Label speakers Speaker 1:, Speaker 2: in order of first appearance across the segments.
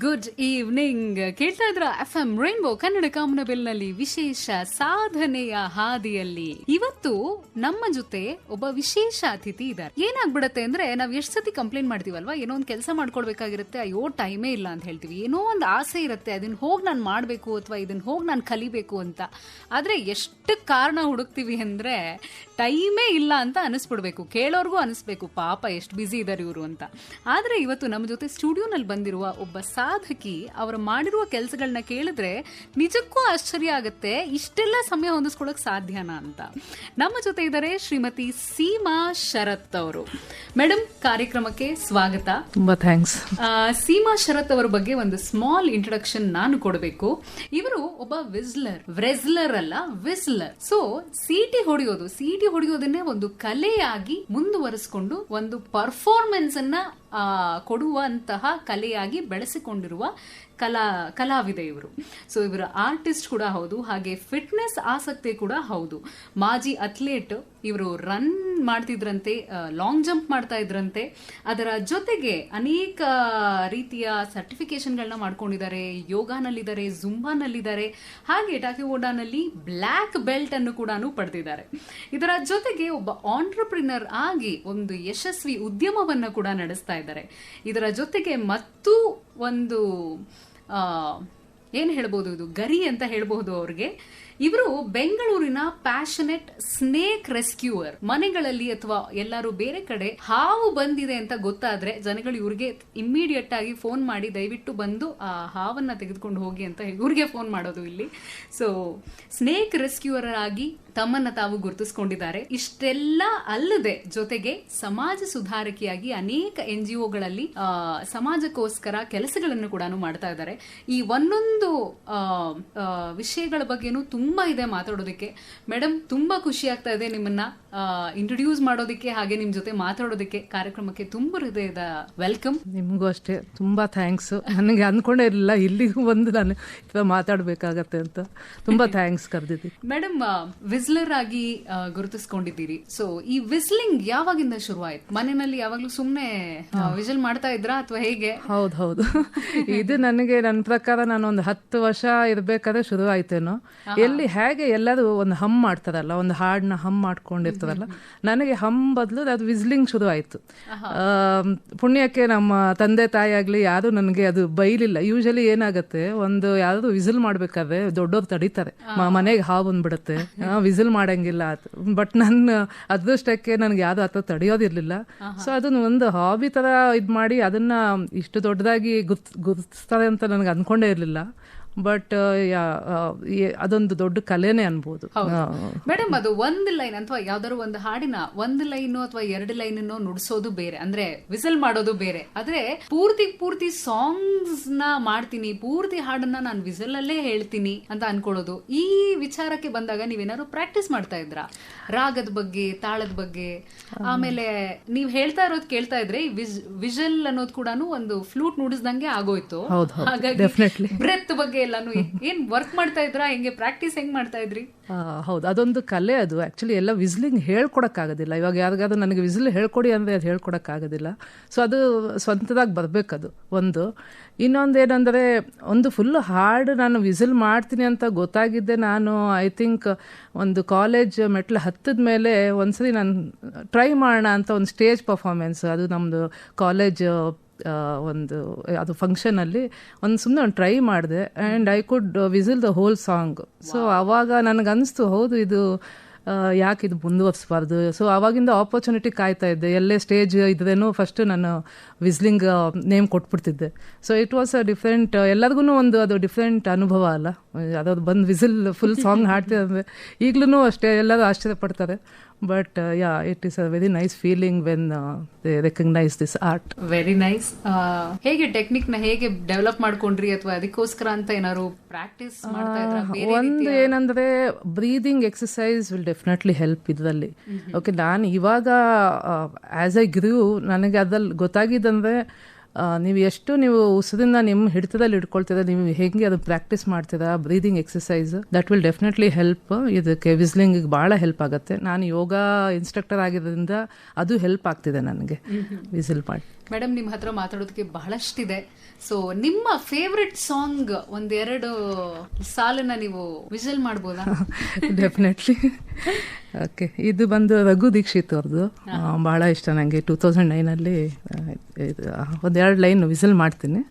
Speaker 1: Good evening. ಕೇಳ್ತಾ ಇದ್ರ FM rainbow Kannada ಕಾಮನಬಿಲ್ನಲ್ಲಿ ವಿಶೇಷ ಸಾಧನೆಯ ಹಾದಿಯಲ್ಲಿ. ಇವತ್ತು ನಮ್ಮ ಜೊತೆ ಒಬ್ಬ ವಿಶೇಷ ಅತಿಥಿ ಇದ್ದಾರೆ. ಏನಾಗ್ಬಿಡತ್ತೆ ಅಂದ್ರೆ ನಾವ್ ಎಷ್ಟ್ ಸತಿ ಕಂಪ್ಲೇಂಟ್ ಮಾಡ್ತೀವಲ್ವಾ, ಏನೋ ಒಂದ್ ಕೆಲಸ ಮಾಡ್ಕೊಳ್ಬೇಕಾಗಿರುತ್ತೆ, ಅಯ್ಯೋ ಟೈಮೇ ಇಲ್ಲ ಅಂತ ಹೇಳ್ತೀವಿ. ಏನೋ ಒಂದ್ ಆಸೆ ಇರುತ್ತೆ, ಅದನ್ನ ಹೋಗಿ ನಾನು ಮಾಡ್ಬೇಕು ಅಥವಾ ಇದನ್ನ ಹೋಗಿ ನಾನು ಕಲಿಬೇಕು ಅಂತ. ಆದ್ರೆ ಎಷ್ಟು ಕಾರಣ ಹುಡುಕ್ತಿವಿ ಅಂದ್ರೆ ಟೈಮೇ ಇಲ್ಲ ಅಂತ ಅನಿಸ್ಬಿಡ್ಬೇಕು, ಕೇಳೋರ್ಗೂ ಅನಿಸ್ಬೇಕು ಪಾಪ ಎಷ್ಟು ಬಿಸಿ ಇದಾರೆ ಇವರು ಅಂತ. ಆದ್ರೆ ಇವತ್ತು ನಮ್ಮ ಜೊತೆ ಸ್ಟುಡಿಯೋನಲ್ಲಿ ಬಂದಿರುವ ಒಬ್ಬ ಸಾಧಕಿ ಅವರ ಮಾಡಿರುವ ಕೆಲಸಗಳನ್ನ ಕೇಳಿದ್ರೆ ನಿಜಕ್ಕೂ ಆಶ್ಚರ್ಯ ಆಗುತ್ತೆ, ಇಷ್ಟೆಲ್ಲ ಸಮಯ ಹೊಂದಿಸ್ಕೊಳಕ್ ಸಾಧ್ಯನಾ ಅಂತ. ನಮ್ಮ ಜೊತೆ ಇದ್ದಾರೆ ಶ್ರೀಮತಿ ಸೀಮಾ ಶರತ್ ಅವರು. ಮೇಡಮ್, ಕಾರ್ಯಕ್ರಮಕ್ಕೆ ಸ್ವಾಗತ.
Speaker 2: ತುಂಬಾ ಥ್ಯಾಂಕ್ಸ್.
Speaker 1: ಸೀಮಾ ಶರತ್ ಅವರ ಬಗ್ಗೆ ಒಂದು ಸ್ಮಾಲ್ ಇಂಟ್ರೊಡಕ್ಷನ್ ನಾನು ಕೊಡಬೇಕು. ಇವರು ಒಬ್ಬ ವ್ರೆಸ್ಲರ್ ಅಲ್ಲ, ವಿಸ್ಲರ್. ಸೊ ಸಿಟಿ ಹೊಡೆಯೋದನ್ನೇ ಒಂದು ಕಲೆಯಾಗಿ ಮುಂದುವರಿಸಿಕೊಂಡು ಒಂದು ಪರ್ಫಾರ್ಮೆನ್ಸ್ ಅನ್ನ ಕೊಡುವಂತಹ ಕಲೆಯಾಗಿ ಬೆಳೆಸಿಕೊಂಡಿರುವ ಕಲಾವಿದೆ ಇವರು. ಸೊ ಇವರು ಆರ್ಟಿಸ್ಟ್ ಕೂಡ ಹೌದು, ಹಾಗೆ ಫಿಟ್ನೆಸ್ ಆಸಕ್ತಿ ಕೂಡ ಹೌದು. ಮಾಜಿ ಅಥ್ಲೇಟ್ ಇವರು. ರನ್ ಮಾಡ್ತಿದ್ರಂತೆ, ಲಾಂಗ್ ಜಂಪ್ ಮಾಡ್ತಾ ಇದ್ರಂತೆ. ಅದರ ಜೊತೆಗೆ ಅನೇಕ ರೀತಿಯ ಸರ್ಟಿಫಿಕೇಶನ್ಗಳನ್ನ ಮಾಡ್ಕೊಂಡಿದ್ದಾರೆ. ಯೋಗಾನಲ್ಲಿದ್ದಾರೆ, ಜುಂಬಾನಲ್ಲಿದ್ದಾರೆ, ಹಾಗೆ ಟಾಕಿವೋಡಾನಲ್ಲಿ ಬ್ಲ್ಯಾಕ್ ಬೆಲ್ಟ್ ಅನ್ನು ಕೂಡ ಪಡೆದಿದ್ದಾರೆ. ಇದರ ಜೊತೆಗೆ ಒಬ್ಬ ಆಂಟ್ರಪ್ರಿನರ್ ಆಗಿ ಒಂದು ಯಶಸ್ವಿ ಉದ್ಯಮವನ್ನ ಕೂಡ ನಡೆಸ್ತಾ ಇದ್ದಾರೆ. ಇದರ ಜೊತೆಗೆ ಮತ್ತೂ ಒಂದು ಏನ್ ಹೇಳ್ಬೋದು, ಇದು ಗರಿ ಅಂತ ಹೇಳ್ಬಹುದು ಅವ್ರಿಗೆ. ಇವರು ಬೆಂಗಳೂರಿನ ಪ್ಯಾಷನೆಟ್ ಸ್ನೇಕ್ ರೆಸ್ಕ್ಯೂವರ್. ಮನೆಗಳಲ್ಲಿ ಅಥವಾ ಎಲ್ಲರೂ ಬೇರೆ ಕಡೆ ಹಾವು ಬಂದಿದೆ ಅಂತ ಗೊತ್ತಾದ್ರೆ ಜನಗಳು ಇವ್ರಿಗೆ ಇಮ್ಮಿಡಿಯೇಟ್ ಆಗಿ ಫೋನ್ ಮಾಡಿ ದಯವಿಟ್ಟು ಬಂದು ಆ ಹಾವನ್ನ ತೆಗೆದುಕೊಂಡು ಹೋಗಿ ಅಂತ ಇವ್ರಿಗೆ ಫೋನ್ ಮಾಡೋದು ಇಲ್ಲಿ. ಸೊ ಸ್ನೇಕ್ ರೆಸ್ಕ್ಯೂವರ್ ಆಗಿ ತಮ್ಮನ್ನ ತಾವು ಗುರುತಿಸಿಕೊಂಡಿದ್ದಾರೆ. ಇಷ್ಟೆಲ್ಲ ಅಲ್ಲದೆ ಜೊತೆಗೆ ಸಮಾಜ ಸುಧಾರಕಿಯಾಗಿ ಅನೇಕ NGOಗಳಲ್ಲಿ ಸಮಾಜಕ್ಕೋಸ್ಕರ ಕೆಲಸಗಳನ್ನು ಕೂಡ ಮಾಡ್ತಾ ಇದ್ದಾರೆ. ಈ ಒಂದೊಂದು ವಿಷಯಗಳ ಬಗ್ಗೆನೂ ತುಂಬಾ ಇದೆ ಮಾತಾಡೋದಕ್ಕೆ. ಮೇಡಮ್, ತುಂಬಾ ಖುಷಿ ಆಗ್ತಾ ಇದೆ ನಿಮ್ಮನ್ನ ಇಂಟ್ರೊಡ್ಯೂಸ್ ಮಾಡೋದಕ್ಕೆ, ಹಾಗೆ ನಿಮ್ ಜೊತೆ ಮಾತಾಡೋದಕ್ಕೆ. ಕಾರ್ಯಕ್ರಮಕ್ಕೆ ತುಂಬಾ ಹೃದಯದ ವೆಲ್ಕಮ್.
Speaker 2: ನಿಮಗೂ ಅಷ್ಟೇ ತುಂಬಾ ಥ್ಯಾಂಕ್ಸ್. ನನಗೆ ಅನ್ಕೊಂಡೇ ಇರಲಿಲ್ಲ ಇಲ್ಲಿಗೂ ಬಂದು ನಾನು ಮಾತಾಡ್ಬೇಕಾಗತ್ತೆ ಅಂತ. ತುಂಬಾ ಥ್ಯಾಂಕ್ಸ್ ಕರೆದಿದ್ದೀವಿ.
Speaker 1: ಮೇಡಮ್, ವಿಸ್ಲರ್ ಆಗಿ ಗುರುತಿಸ್ಕೊಂಡಿದ್ದೀರಿ. ಸೊ ಈ ವಿಸ್ಲಿಂಗ್ ಯಾವಾಗಿಂದ ಶುರು ಆಯ್ತು? ಮನೆಯಲ್ಲಿ ಯಾವಾಗ್ಲೂ ಸುಮ್ನೆ ವಿಜಲ್ ಮಾಡ್ತಾ ಇದ್ರಾ ಅಥವಾ ಹೇಗೆ?
Speaker 2: ಹೌದು. ಇದು ನನಗೆ ನನ್ನ ಪ್ರಕಾರ ನಾನು ಒಂದು 10 ವರ್ಷ ಇರ್ಬೇಕಾದ್ರೆ ಶುರು ಆಯ್ತೇನೋ. ಎಲ್ಲಿ ಹೇಗೆ ಎಲ್ಲರೂ ಒಂದು ಹಮ್ ಮಾಡ್ತಾರಲ್ಲ, ಒಂದು ಹಾಡನ್ನ ಹಮ್ ಮಾಡ್ಕೊಂಡಿರ್ತಾರಲ್ಲ, ನನಗೆ ಹಮ್ ಬದಲು ಅದು ವಿಸ್ಲಿಂಗ್ ಶುರು ಆಯ್ತು. ಪುಣ್ಯಕ್ಕೆ ನಮ್ಮ ತಂದೆ ತಾಯಿ ಆಗ್ಲಿ ಯಾರು ನನಗೆ ಅದು ಬೈಲಿಲ್ಲ. ಯೂಶಲಿ ಏನಾಗುತ್ತೆ, ಒಂದು ಯಾರು ವಿಸಿಲ್ ಮಾಡ್ಬೇಕಾದ್ರೆ ದೊಡ್ಡವ್ರು ತಡೀತಾರೆ, ಮನೆಗೆ ಹಾವು ಬಂದ್ಬಿಡುತ್ತೆ, ವಿಸಿಲ್ ಮಾಡಂಗಿಲ್ಲ. ಬಟ್ ನನ್ನ ಅದೃಷ್ಟಕ್ಕೆ ನನಗೆ ಯಾರು ಆತ ತಡೆಯೋದಿರ್ಲಿಲ್ಲ. ಸೊ ಅದನ್ನ ಒಂದು ಹಾಬಿ ತರ ಇದ್ ಮಾಡಿ ಅದನ್ನ ಇಷ್ಟು ದೊಡ್ಡದಾಗಿ ಗುರ್ತಿಸ್ತಾರೆ ಅಂತ ನನಗೆ ಅನ್ಕೊಂಡೇ ಇರ್ಲಿಲ್ಲ. ಬಟ್ ಅದೊಂದು ದೊಡ್ಡ ಕಲೆನೇ ಅನ್ಬೋದು.
Speaker 1: ಮೇಡಮ್, ಅದು ಒಂದು ಲೈನ್ ಅಥವಾ ಯಾವ್ದಾದ್ರು ಒಂದು ಹಾಡಿನ ಒಂದು ಲೈನ್ ಅಥವಾ 2 ಲೈನ್ ನುಡಿಸೋದು ಬೇರೆ, ಅಂದ್ರೆ ವಿಸಲ್ ಮಾಡೋದು ಬೇರೆ. ಆದ್ರೆ ಪೂರ್ತಿ ಸಾಂಗ್ಸ್ ನ ಮಾಡ್ತೀನಿ, ಪೂರ್ತಿ ಹಾಡನ್ನ ನಾನು ವಿಸಲ್ ಅಲ್ಲೇ ಹೇಳ್ತೀನಿ ಅಂತ ಅನ್ಕೊಳ್ಳೋದು. ಈ ವಿಚಾರಕ್ಕೆ ಬಂದಾಗ ನೀವೇನಾದ್ರು ಪ್ರಾಕ್ಟೀಸ್ ಮಾಡ್ತಾ ಇದ್ರಾ? ರಾಗದ ಬಗ್ಗೆ, ತಾಳದ ಬಗ್ಗೆ? ಆಮೇಲೆ ನೀವ್ ಹೇಳ್ತಾ ಇರೋದು ಕೇಳ್ತಾ ಇದ್ರೆ ವಿಜಲ್ ಅನ್ನೋದು ಕೂಡ ಒಂದು ಫ್ಲೂಟ್ ನುಡಿಸ್ದಂಗೆ ಆಗೋಯ್ತು. ಹಾಗಾಗಿ ಬ್ರೆತ್ ಬಗ್ಗೆ ಎಲ್ಲಾನು ಏನ್ ವರ್ಕ್ ಮಾಡ್ತಾ ಇದ್ರಾ? ಹೆಂಗೆ ಪ್ರಾಕ್ಟೀಸ್ ಹೆಂಗ್ ಮಾಡ್ತಾ ಇದ್ರಿ?
Speaker 2: ಹೌದು, ಅದೊಂದು ಕಲೆ. ಅದು ಆಕ್ಚುಲಿ ಎಲ್ಲ ವಿಸ್ಲಿಂಗ್ ಹೇಳ್ಕೊಡಕ್ ಆಗೋದಿಲ್ಲ. ಇವಾಗ ಯಾರಿಗಾದ್ರೂ ನನಗೆ ವಿಸಿಲ್ ಹೇಳ್ಕೊಡಿ ಅಂದ್ರೆ ಅದು ಹೇಳ್ಕೊಡಕ್ ಆಗೋದಿಲ್ಲ. ಸೊ ಅದು ಸ್ವಂತದಾಗಿ ಬರ್ಬೇಕದು ಒಂದು. ಇನ್ನೊಂದೇನಂದ್ರೆ, ಒಂದು ಫುಲ್ ಹಾಡು ನಾನು ವಿಸಿಲ್ ಮಾಡ್ತೀನಿ ಅಂತ ಗೊತ್ತಾಗಿದ್ದೆ ನಾನು ಐ ಥಿಂಕ್ ಒಂದು ಕಾಲೇಜ್ ಮೆಟ್ಲು ಹತ್ತದ ಮೇಲೆ ಒಂದ್ಸರಿ ನಾನು ಟ್ರೈ ಮಾಡೋಣ ಅಂತ ಒಂದು ಸ್ಟೇಜ್ ಪರ್ಫಾರ್ಮೆನ್ಸ್, ಅದು ನಮ್ದು ಕಾಲೇಜ್ ಒಂದು ಅದು ಫಂಕ್ಷನ್ ಅಲ್ಲಿ ಸುಮ್ಮನೆ ಒಂದು ಟ್ರೈ ಮಾಡಿದೆ and I could whistle the whole song. So ಅವಾಗ ನನಗನ್ನಿಸ್ತು, ಹೌದು ಇದು ಯಾಕೆ ಇದು ಮುಂದುವರಿಸಬಾರ್ದು. ಸೊ ಅವಾಗಿಂದ ಆಪರ್ಚುನಿಟಿ ಕಾಯ್ತಾ ಇದ್ದೆ. ಎಲ್ಲೇ ಸ್ಟೇಜ್ ಇದ್ರೇನು ಫಸ್ಟ್ ನಾನು ವಿಸ್ಲಿಂಗ್ ನೇಮ್ ಕೊಟ್ಬಿಡ್ತಿದ್ದೆ. So it was a different, ಎಲ್ಲರಿಗೂ ಒಂದು ಅದು ಡಿಫ್ರೆಂಟ್ ಅನುಭವ ಅಲ್ಲ. ಅದಾದ್ರು ಬಂದು ವಿಸಿಲ್ ಫುಲ್ ಸಾಂಗ್ ಹಾಡ್ತಿದ್ರೆ ಈಗಲೂ ಅಷ್ಟೇ ಎಲ್ಲರೂ ಆಶ್ಚರ್ಯ ಪಡ್ತಾರೆ. But it is a very nice feeling when they recognize this art.
Speaker 1: Very nice. ಹೇಗೆ ಟೆಕ್ನಿಕ್ ನ ಹೇಗೆ ಡೆವಲಪ್ ಮಾಡ್ಕೊಂಡ್ರಿ, ಅಥವಾ ಅದಕ್ಕೋಸ್ಕರ ಅಂತ ಏನಾದ್ರು ಪ್ರಾಕ್ಟೀಸ್ ಮಾಡ್ತಾ ಇದ್ರಾ?
Speaker 2: ಒಂದು ಏನಂದ್ರೆ, breathing exercise will definitely help ಇದರಲ್ಲಿ. ಓಕೆ, ನಾನು ಇವಾಗ ಆಸ್ ಐ ಗ್ರೂ ನನಗೆ ಅದ್ರಲ್ಲಿ ಗೊತ್ತಾಗಿದ್ದಂದ್ರೆ ನೀವು ಎಷ್ಟು ನೀವು ಉಸಿರಿಂದ ನಿಮ್ಮ ಹಿಡಿತದಲ್ಲಿ ಇಟ್ಕೊಳ್ತಿದ್ರೆ, ನೀವು ಹೇಗೆ ಅದು ಪ್ರಾಕ್ಟೀಸ್ ಮಾಡ್ತೀರಾ breathing exercise, that will definitely help. ಇದಕ್ಕೆ ವಿಸ್ಲಿಂಗ್ ಭಾಳ ಹೆಲ್ಪ್ ಆಗುತ್ತೆ. ನಾನು ಯೋಗ ಇನ್ಸ್ಟ್ರಕ್ಟರ್ ಆಗಿರೋದ್ರಿಂದ ಅದು ಹೆಲ್ಪ್ ಆಗ್ತಿದೆ ನನಗೆ ವಿಸಿಲ್ ಮಾಡಿ.
Speaker 1: ಮೇಡಮ್, ನಿಮ್ಮ ಹತ್ರ ಮಾತಾಡೋದಕ್ಕೆ ಬಹಳಷ್ಟಿದೆ. ಸೊ ನಿಮ್ಮ ಫೇವ್ರೆಟ್ ಸಾಂಗ್ ಒಂದೆರಡು ಸಾಲನ್ನ ನೀವು ವಿಸಿಲ್ ಮಾಡ್ಬೋದಾ?
Speaker 2: ಡೆಫಿನೆಟ್ಲಿ. ಓಕೆ, ಇದು ಬಂದು ರಘು ದೀಕ್ಷಿತ್ ಅವ್ರದ್ದು, ಭಾಳ ಇಷ್ಟ ನನಗೆ. 2009 ಒಂದೆರಡು ಲೈನ್ ವಿಸಿಲ್ ಮಾಡ್ತೀನಿ.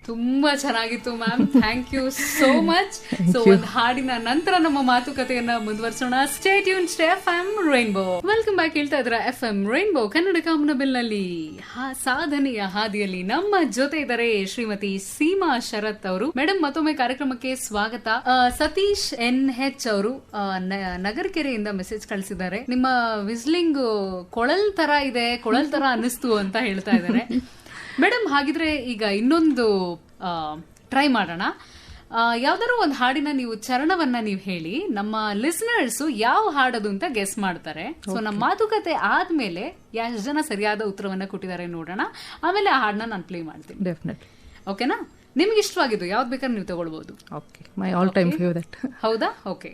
Speaker 1: ತುಂಬಾ ಚೆನ್ನಾಗಿತ್ತು ma'am, thank you so much. So ಒಂದು ಹಾಡಿನ ನಂತರ ನಮ್ಮ ಮಾತುಕತೆಯನ್ನ ಮುಂದುವರಿಸೋಣ. Stay tune, stay FM rainbow. Welcome back. ಹೇಳ್ತಾ ಇದ್ರ ಎಫ್ಎಂ ರೈನ್ಬೋ ಕನ್ನಡ ಕಾಮನಬಿಲ್ನಲ್ಲಿ ಸಾಧನೆಯ ಹಾದಿಯಲ್ಲಿ ನಮ್ಮ ಜೊತೆ ಇದ್ದಾರೆ ಶ್ರೀಮತಿ ಸೀಮಾ ಶರತ್ ಅವರು. ಮೇಡಮ್, ಮತ್ತೊಮ್ಮೆ ಕಾರ್ಯಕ್ರಮಕ್ಕೆ ಸ್ವಾಗತ. ಸತೀಶ್ NH ಅವರು ನಗರಕೆರೆಯಿಂದ ಮೆಸೇಜ್ ಕಳಿಸಿದ್ದಾರೆ. ನಿಮ್ಮ ವಿಸ್ಲಿಂಗ್ ಕೊಳಲ್ ತರ ಇದೆ, ಕೊಳಲ್ ತರ ಅನಿಸ್ತು ಅಂತ ಹೇಳ್ತಾ ಇದ್ದಾರೆ. ಮೇಡಮ್, ಹಾಗಿದ್ರೆ ಈಗ ಇನ್ನೊಂದು ಟ್ರೈ ಮಾಡೋಣ. ಯಾವ್ದಾದ್ರು ಒಂದು ಹಾಡಿನ ನೀವು ಚರಣವನ್ನ ನೀವು ಹೇಳಿ, ನಮ್ಮ ಲಿಸನರ್ಸ್ ಯಾವ ಹಾಡೋದು ಅಂತ ಗೆಸ್ ಮಾಡ್ತಾರೆ. ಸೊ ನಮ್ಮ ಮಾತುಕತೆ ಆದ್ಮೇಲೆ ಎಷ್ಟು ಜನ ಸರಿಯಾದ ಉತ್ತರವನ್ನ ಕೊಟ್ಟಿದ್ದಾರೆ ನೋಡೋಣ. ಆಮೇಲೆ ಆ ಹಾಡನ್ನ ನಾನು ಪ್ಲೇ ಮಾಡ್ತೀನಿ.
Speaker 2: ಡೆಫಿನೆಟ್ಲಿ.
Speaker 1: ಓಕೆನಾ? ನಿಮ್ಗೆ ಇಷ್ಟವಾಗಿದ್ದು ಯಾವ್ದು ಬೇಕಾದ್ರೆ ನೀವು ತಗೊಳ್ಬಹುದು.
Speaker 2: Okay, my all time favourite.
Speaker 1: ಹೌದಾ? ಓಕೆ.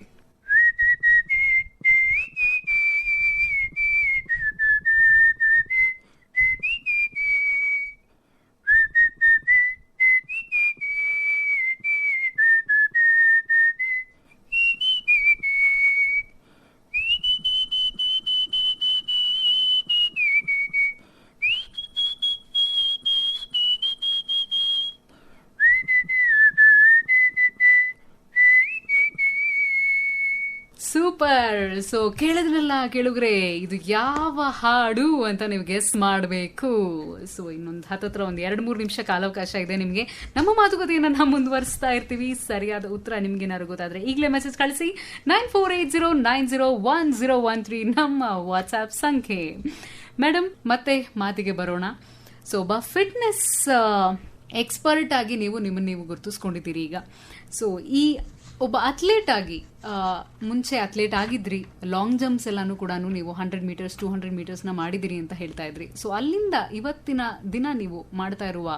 Speaker 1: ಸೂಪರ್. ಸೊ ಕೇಳಿದ್ರಲ್ಲ ಕೇಳುಗ್ರೆ, ಇದು ಯಾವ ಹಾಡು ಅಂತ ನೀವು ಗೆಸ್ ಮಾಡಬೇಕು. ಸೊ ಇನ್ನೊಂದು ಹತ್ತತ್ರ ಒಂದು 2-3 ನಿಮಿಷ ಕಾಲಾವಕಾಶ ಇದೆ ನಿಮಗೆ. ನಮ್ಮ ಮಾತುಕತೆಯನ್ನು ನಾವು ಮುಂದುವರಿಸ್ತಾ ಇರ್ತೀವಿ. ಸರಿಯಾದ ಉತ್ತರ ನಿಮ್ಗೆ ಏನಾದ್ರು ಗೊತ್ತಾದ್ರೆ ಈಗಲೇ ಮೆಸೇಜ್ ಕಳಿಸಿ. 9480901013 ನಮ್ಮ ವಾಟ್ಸ್ಆಪ್ ಸಂಖ್ಯೆ. ಮೇಡಮ್, ಮತ್ತೆ ಮಾತಿಗೆ ಬರೋಣ. ಸೊ ಒಬ್ಬ ಫಿಟ್ನೆಸ್ ಎಕ್ಸ್ಪರ್ಟ್ ಆಗಿ ನೀವು ನಿಮ್ಮನ್ನು ಗುರುತಿಸ್ಕೊಂಡಿದ್ದೀರಿ ಈಗ. ಸೊ ಈ ಒಬ್ಬ ಅಥ್ಲೇಟ್ ಆಗಿ, ಮುಂಚೆ ಅಥ್ಲೇಟ್ ಆಗಿದ್ರಿ, ಲಾಂಗ್ ಜಂಪ್ಸ್ ಎಲ್ಲಾನು ಕೂಡ ನೀವು 100 ಮೀಟರ್ಸ್ 200 ಮೀಟರ್ಸ್ನ ಮಾಡಿದಿರಿ ಅಂತ ಹೇಳ್ತಾ ಇದ್ರಿ. ಸೊ ಅಲ್ಲಿಂದ ಇವತ್ತಿನ ದಿನ ನೀವು ಮಾಡ್ತಾ ಇರುವ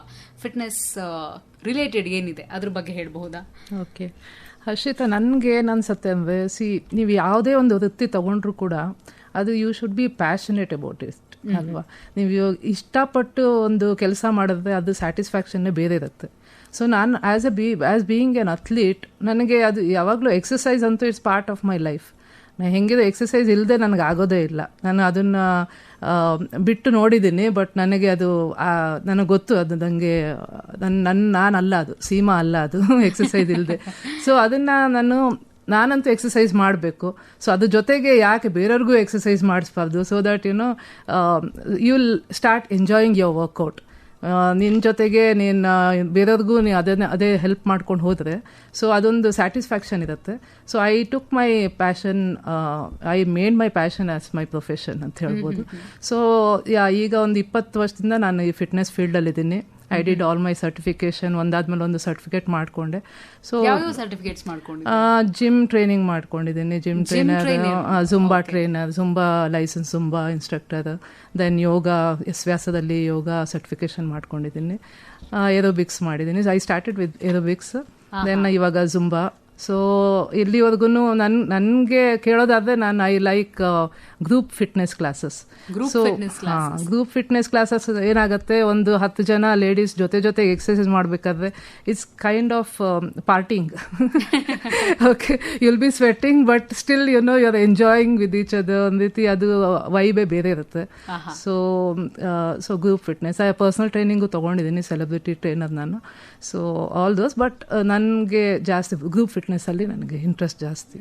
Speaker 1: ಫಿಟ್ನೆಸ್ ರಿಲೇಟೆಡ್ ಏನಿದೆ ಅದ್ರ ಬಗ್ಗೆ ಹೇಳ್ಬಹುದಾ?
Speaker 2: ಓಕೆ ಹರ್ಷಿತಾ, ನನಗೆ ಅನ್ಸುತ್ತೆ ಅಂದರೆ, ನೀವು ಯಾವುದೇ ಒಂದು ವೃತ್ತಿ ತಗೊಂಡ್ರು ಕೂಡ ಅದು you should be passionate about it ಅಲ್ವಾ. ನೀವು ಇಷ್ಟಪಟ್ಟು ಒಂದು ಕೆಲಸ ಮಾಡಿದ್ರೆ ಅದು ಸ್ಯಾಟಿಸ್ಫ್ಯಾಕ್ಷನ್ನೇ ಬೇರೆ ಇರುತ್ತೆ. ಸೊ ನಾನು ಆಸ್ ಬೀಯಿಂಗ್ ಎನ್ ಅಥ್ಲೀಟ್, ನನಗೆ ಅದು ಯಾವಾಗಲೂ ಎಕ್ಸಸೈಸ್ ಅಂತೂ it's part of my life. ನಾನು ಹೆಂಗಿದೆ ಎಕ್ಸಸೈಸ್ ಇಲ್ಲದೆ ನನಗೆ ಆಗೋದೇ ಇಲ್ಲ. ನಾನು ಅದನ್ನು ಬಿಟ್ಟು ನೋಡಿದ್ದೀನಿ, ಬಟ್ ನನಗೆ ಅದು ನನಗೆ ಗೊತ್ತು ಅದು ನನಗೆ ನಾನಲ್ಲ, ಅದು ಸೀಮಾ ಅಲ್ಲ ಅದು ಎಕ್ಸಸೈಸ್ ಇಲ್ಲದೆ. ಸೊ ಅದನ್ನು ನಾನಂತೂ ಎಕ್ಸಸೈಸ್ ಮಾಡಬೇಕು. ಸೊ ಅದ್ರ ಜೊತೆಗೆ ಯಾಕೆ ಬೇರೆಯವ್ರಿಗೂ ಎಕ್ಸಸೈಸ್ ಮಾಡಿಸ್ಬಾರ್ದು, so that you will start enjoying your workout. ನಿನ್ನ ಜೊತೆಗೆ ನೀನು ಬೇರೆಯವ್ರಿಗೂ ಅದೇ ಹೆಲ್ಪ್ ಮಾಡ್ಕೊಂಡು ಹೋದರೆ ಸೊ ಅದೊಂದು ಸ್ಯಾಟಿಸ್ಫ್ಯಾಕ್ಷನ್ ಇರುತ್ತೆ. So I took my passion, I made my passion as my profession ಅಂತ ಹೇಳ್ಬೋದು. ಸೊ ಈಗ ಒಂದು 20 ವರ್ಷದಿಂದ ನಾನು ಈ ಫಿಟ್ನೆಸ್ ಫೀಲ್ಡಲ್ಲಿದ್ದೀನಿ. I did all my certification, ಒಂದಾದ್ಮೇಲೆ ಒಂದು ಸರ್ಟಿಫಿಕೇಟ್ ಮಾಡಿಕೊಂಡೆ. ಸೊ ಜಿಮ್ ಟ್ರೈನಿಂಗ್ ಮಾಡ್ಕೊಂಡಿದ್ದೀನಿ. Gym trainer, Zumba trainer, Zumba licence, Zumba instructor, then yoga, ವ್ಯಾಸದಲ್ಲಿ ಯೋಗ ಸರ್ಟಿಫಿಕೇಶನ್ ಮಾಡ್ಕೊಂಡಿದ್ದೀನಿ. ಏರೋಬಿಕ್ಸ್ ಮಾಡಿದ್ದೀನಿ. I started with aerobics, then ಇವಾಗ ಜುಂಬಾ. ಸೊ ಇಲ್ಲಿವರೆಗೂ ನನಗೆ ಕೇಳೋದಾದ್ರೆ ನಾನು I like group fitness classes. So group fitness classes ಏನಾಗುತ್ತೆ, ಒಂದು 10 ಜನ ಲೇಡೀಸ್ ಜೊತೆಗೆ ಎಕ್ಸರ್ಸೈಸ್ ಮಾಡಬೇಕಾದ್ರೆ it's kind of partying. Okay, you'll be sweating but still you are enjoying with each other. ಒಂದು ರೀತಿ ಅದು ವೈಬೇ ಬೇರೆ ಇರುತ್ತೆ. So group fitness, personal training ತೊಗೊಂಡಿದ್ದೀನಿ, ಸೆಲೆಬ್ರಿಟಿ ಟ್ರೈನರ್ ನಾನು. ಸೊ ಆಲ್ ದೋಸ್, ಬಟ್ ನನಗೆ ಜಾಸ್ತಿ ಗ್ರೂಪ್ ಫಿಟ್ನೆಸ್ ಫಿಟ್ನೆಸ್ ಅಲ್ಲಿ ನನಗೆ ಇಂಟ್ರೆಸ್ಟ್ ಜಾಸ್ತಿ.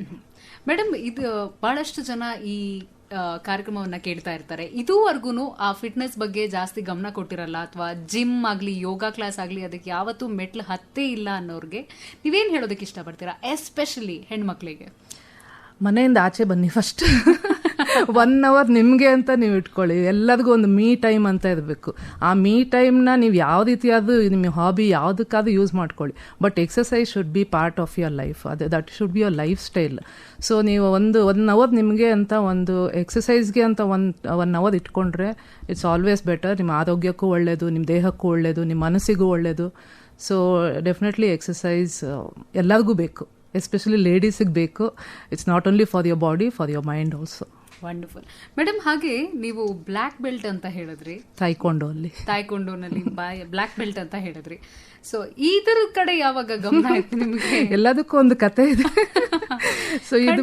Speaker 1: ಮೇಡಮ್, ಇದು ಬಹಳಷ್ಟು ಜನ ಈ ಕಾರ್ಯಕ್ರಮವನ್ನ ಕೇಳ್ತಾ ಇರ್ತಾರೆ, ಇದುವರೆಗೂ ಆ ಫಿಟ್ನೆಸ್ ಬಗ್ಗೆ ಜಾಸ್ತಿ ಗಮನ ಕೊಟ್ಟಿರಲ್ಲ, ಅಥವಾ ಜಿಮ್ ಆಗ್ಲಿ ಯೋಗ ಕ್ಲಾಸ್ ಆಗ್ಲಿ ಅದಕ್ಕೆ ಯಾವತ್ತೂ ಮೆಟ್ಲು ಹತ್ತೇ ಇಲ್ಲ ಅನ್ನೋರ್ಗೆ ನೀವೇನ್ ಹೇಳೋದಕ್ಕೆ ಇಷ್ಟಪಡ್ತೀರಾ, ಎಸ್ಪೆಷಲಿ ಹೆಣ್ಮಕ್ಳಿಗೆ?
Speaker 2: ಮನೆಯಿಂದ ಆಚೆ ಬನ್ನಿ ಫಸ್ಟ್. 1 hour ನಿಮಗೆ ಅಂತ ನೀವು ಇಟ್ಕೊಳ್ಳಿ. ಎಲ್ಲರಿಗೂ ಒಂದು ಮೀ ಟೈಮ್ ಅಂತ ಇರಬೇಕು. ಆ ಮೀ ಟೈಮ್ನ ನೀವು ಯಾವ ರೀತಿಯಾದ ನಿಮ್ಮ ಹಾಬಿ ಯಾವುದಕ್ಕಾದ್ರೂ ಯೂಸ್ ಮಾಡ್ಕೊಳ್ಳಿ. But exercise should be part of your life. That should be your life style. So ನೀವು 1 hour ನಿಮಗೆ ಅಂತ ಒಂದು ಎಕ್ಸಸೈಸ್ಗೆ ಅಂತ 1 hour ಇಟ್ಕೊಂಡ್ರೆ ಇಟ್ಸ್ ಆಲ್ವೇಸ್ ಬೆಟರ್. ನಿಮ್ಮ ಆರೋಗ್ಯಕ್ಕೂ ಒಳ್ಳೆಯದು, ನಿಮ್ಮ ದೇಹಕ್ಕೂ ಒಳ್ಳೆಯದು, ನಿಮ್ಮ ಮನಸ್ಸಿಗೂ ಒಳ್ಳೆಯದು. ಸೊ ಡೆಫಿನೆಟ್ಲಿ ಎಕ್ಸಸೈಸ್ ಎಲ್ಲರಿಗೂ ಬೇಕು, ಎಸ್ಪೆಷಲಿ ಲೇಡೀಸಿಗೆ ಬೇಕು. It's not only for your body, for your mind also.
Speaker 1: Wonderful madam. ಹಾಗೆ ನೀವು ಬ್ಲ್ಯಾಕ್ ಬೆಲ್ಟ್ ಅಂತ ಹೇಳಿದ್ರಿ, ತಾಯ್ಕೊಂಡೋನಲ್ಲಿ ಬ್ಲ್ಯಾಕ್ ಬೆಲ್ಟ್ ಅಂತ ಹೇಳಿದ್ರಿ. ಸೊ ಇದರ ಕಡೆ ಯಾವಾಗ ಗಮನ ಆಯ್ತು ನಿಮಗೆ?
Speaker 2: ಎಲ್ಲದಕ್ಕೂ ಒಂದು ಕತೆ ಇದೆ. ಸೊ ಇದು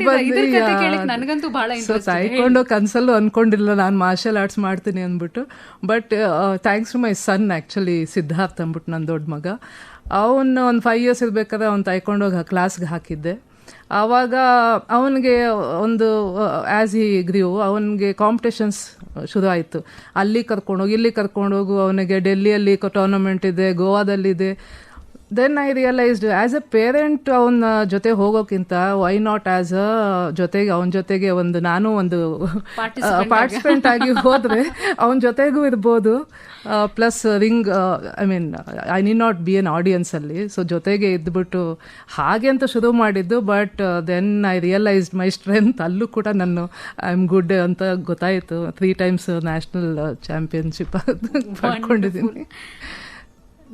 Speaker 1: ನನಗಂತೂ ಬಹಳ
Speaker 2: ತಾಯ್ಕೊಂಡೋ ಕನ್ಸಲ್ಲೂ ಅನ್ಕೊಂಡಿಲ್ಲ ನಾನು ಮಾರ್ಷಲ್ ಆರ್ಟ್ಸ್ ಮಾಡ್ತೀನಿ ಅಂದ್ಬಿಟ್ಟು. But thanks to my son, actually Siddharth ಅಂದ್ಬಿಟ್ಟು ನನ್ನ ದೊಡ್ಡ ಮಗ, ಅವನು ಒಂದು 5 years ಇರ್ಬೇಕಾದ್ರೆ ಅವ್ನು ತಾಯ್ಕೊಂಡೋಗಿ ಕ್ಲಾಸ್ಗೆ ಹಾಕಿದ್ದೆ. ಆವಾಗ ಅವನಿಗೆ ಒಂದು ಆ್ಯಸ್ ಹಿ ಗ್ರೀವ್ ಅವನಿಗೆ ಕಾಂಪಿಟೇಷನ್ಸ್ ಶುರು ಆಯಿತು. ಅಲ್ಲಿ ಕರ್ಕೊಂಡೋಗಿ ಇಲ್ಲಿ ಕರ್ಕೊಂಡೋಗು, ಅವನಿಗೆ ಡೆಲ್ಲಿಯಲ್ಲಿ ಟೂರ್ನಮೆಂಟ್ ಇದೆ, ಗೋವಾದಲ್ಲಿದೆ. Then I realised as a parent ಅವನ ಜೊತೆ ಹೋಗೋಕ್ಕಿಂತ ವೈ ನಾಟ್ ಆ್ಯಸ್ ಅ ಜೊತೆಗೆ ಅವನ ಜೊತೆಗೆ ನಾನು ಒಂದು ಪಾರ್ಟಿಸಿಪೆಂಟ್ ಆಗಿ ಹೋದರೆ ಅವನ ಜೊತೆಗೂ ಇರ್ಬೋದು. Plus I need not be an ಆಡಿಯನ್ಸಲ್ಲಿ. ಸೊ ಜೊತೆಗೆ ಇದ್ಬಿಟ್ಟು ಹಾಗೆ ಅಂತ ಶುರು ಮಾಡಿದ್ದು. But then I realised my strength. ಅಲ್ಲೂ ಕೂಡ ನಾನು ಐ ಆಮ್ ಗುಡ್ ಅಂತ ಗೊತ್ತಾಯಿತು. 3 times ನ್ಯಾಷನಲ್ ಚಾಂಪಿಯನ್ಶಿಪ್ ಪಡ್ಕೊಂಡಿದ್ದೀನಿ.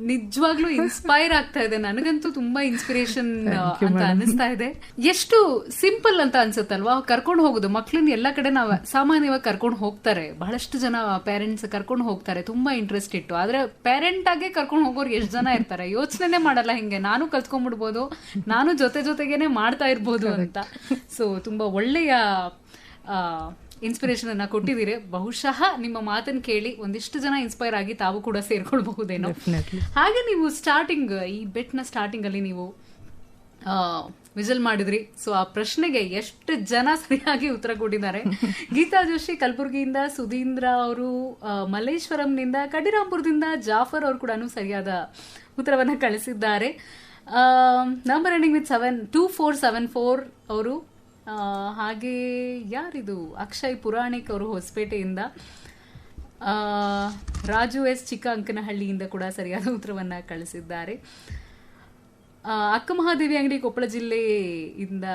Speaker 1: ನಿಜವಾಗ್ಲೂ ಇನ್ಸ್ಪೈರ್ ಆಗ್ತಾ ಇದೆ. ನನಗಂತೂ ತುಂಬಾ ಇನ್ಸ್ಪಿರೇಷನ್ ಅಂತ ಅನಿಸ್ತಾ ಇದೆ. ಎಷ್ಟು ಸಿಂಪಲ್ ಅಂತ ಅನ್ಸುತ್ತಲ್ವಾ ಕರ್ಕೊಂಡು ಹೋಗೋದು. ಮಕ್ಳನ್ನ ಎಲ್ಲ ಕಡೆ ನಾವು ಸಾಮಾನ್ಯವಾಗಿ ಕರ್ಕೊಂಡು ಹೋಗ್ತಾರೆ, ಬಹಳಷ್ಟು ಜನ ಪೇರೆಂಟ್ಸ್ ಕರ್ಕೊಂಡು ಹೋಗ್ತಾರೆ ತುಂಬಾ ಇಂಟ್ರೆಸ್ಟ್ ಇಟ್ಟು. ಆದ್ರೆ ಪೇರೆಂಟ್ ಆಗಿ ಕರ್ಕೊಂಡು ಹೋಗೋರು ಎಷ್ಟು ಜನ ಇರ್ತಾರೆ, ಯೋಚನೆ ಮಾಡಲ್ಲ ಹಿಂಗೆ ನಾನು ಕಲ್ತ್ಕೊಂಡ್ಬಿಡ್ಬೋದು, ನಾನು ಜೊತೆಗೇನೆ ಮಾಡ್ತಾ ಇರ್ಬೋದು ಅಂತ. ಸೊ ತುಂಬಾ ಒಳ್ಳೆಯ ಇನ್ಸ್ಪಿರೇಷನ್ ಅನ್ನ ಕೊಟ್ಟಿದ್ದೀರಿ. ಬಹುಶಃ ನಿಮ್ಮ ಮಾತನ್ನು ಕೇಳಿ ಒಂದಿಷ್ಟು ಜನ ಇನ್ಸ್ಪೈರ್ ಆಗಿ ತಾವು ಕೂಡ ಸೇರ್ಕೊಳ್ಬಹುದೇನೋ. ಹಾಗೆ ನೀವು ಸ್ಟಾರ್ಟಿಂಗ್ ಈ ಬೆಟ್ನ ಸ್ಟಾರ್ಟಿಂಗ್ ಅಲ್ಲಿ ನೀವು ವಿಜಲ್ ಮಾಡಿದ್ರಿ. ಸೊ ಆ ಪ್ರಶ್ನೆಗೆ ಎಷ್ಟು ಜನ ಸರಿಯಾಗಿ ಉತ್ತರ ಕೊಟ್ಟಿದ್ದಾರೆ. ಗೀತಾ ಜೋಶಿ ಕಲಬುರಗಿಯಿಂದ, ಸುಧೀಂದ್ರ ಅವರು ಮಲ್ಲೇಶ್ವರಂನಿಂದ, ಕಡಿರಾಂಪುರದಿಂದ ಜಾಫರ್ ಅವರು ಕೂಡ ಸರಿಯಾದ ಉತ್ತರವನ್ನ ಕಳಿಸಿದ್ದಾರೆ. ನಂಬರ್ ಎಂಡಿಂಗ್ ವಿತ್ 2474 ಅವರು. ಹಾಗೆ ಯಾರಿದು, ಅಕ್ಷಯ್ ಪುರಾಣಿಕ್ ಅವರು ಹೊಸಪೇಟೆಯಿಂದ, ರಾಜು ಎಸ್ ಚಿಕ್ಕ ಅಂಕನಹಳ್ಳಿಯಿಂದ ಕೂಡ ಸರಿಯಾದ ಉತ್ತರವನ್ನ ಕಳಿಸಿದ್ದಾರೆ. ಅಕ್ಕ ಮಹಾದೇವಿ ಅಂಗಡಿ ಕೊಪ್ಪಳ ಜಿಲ್ಲೆಯಿಂದ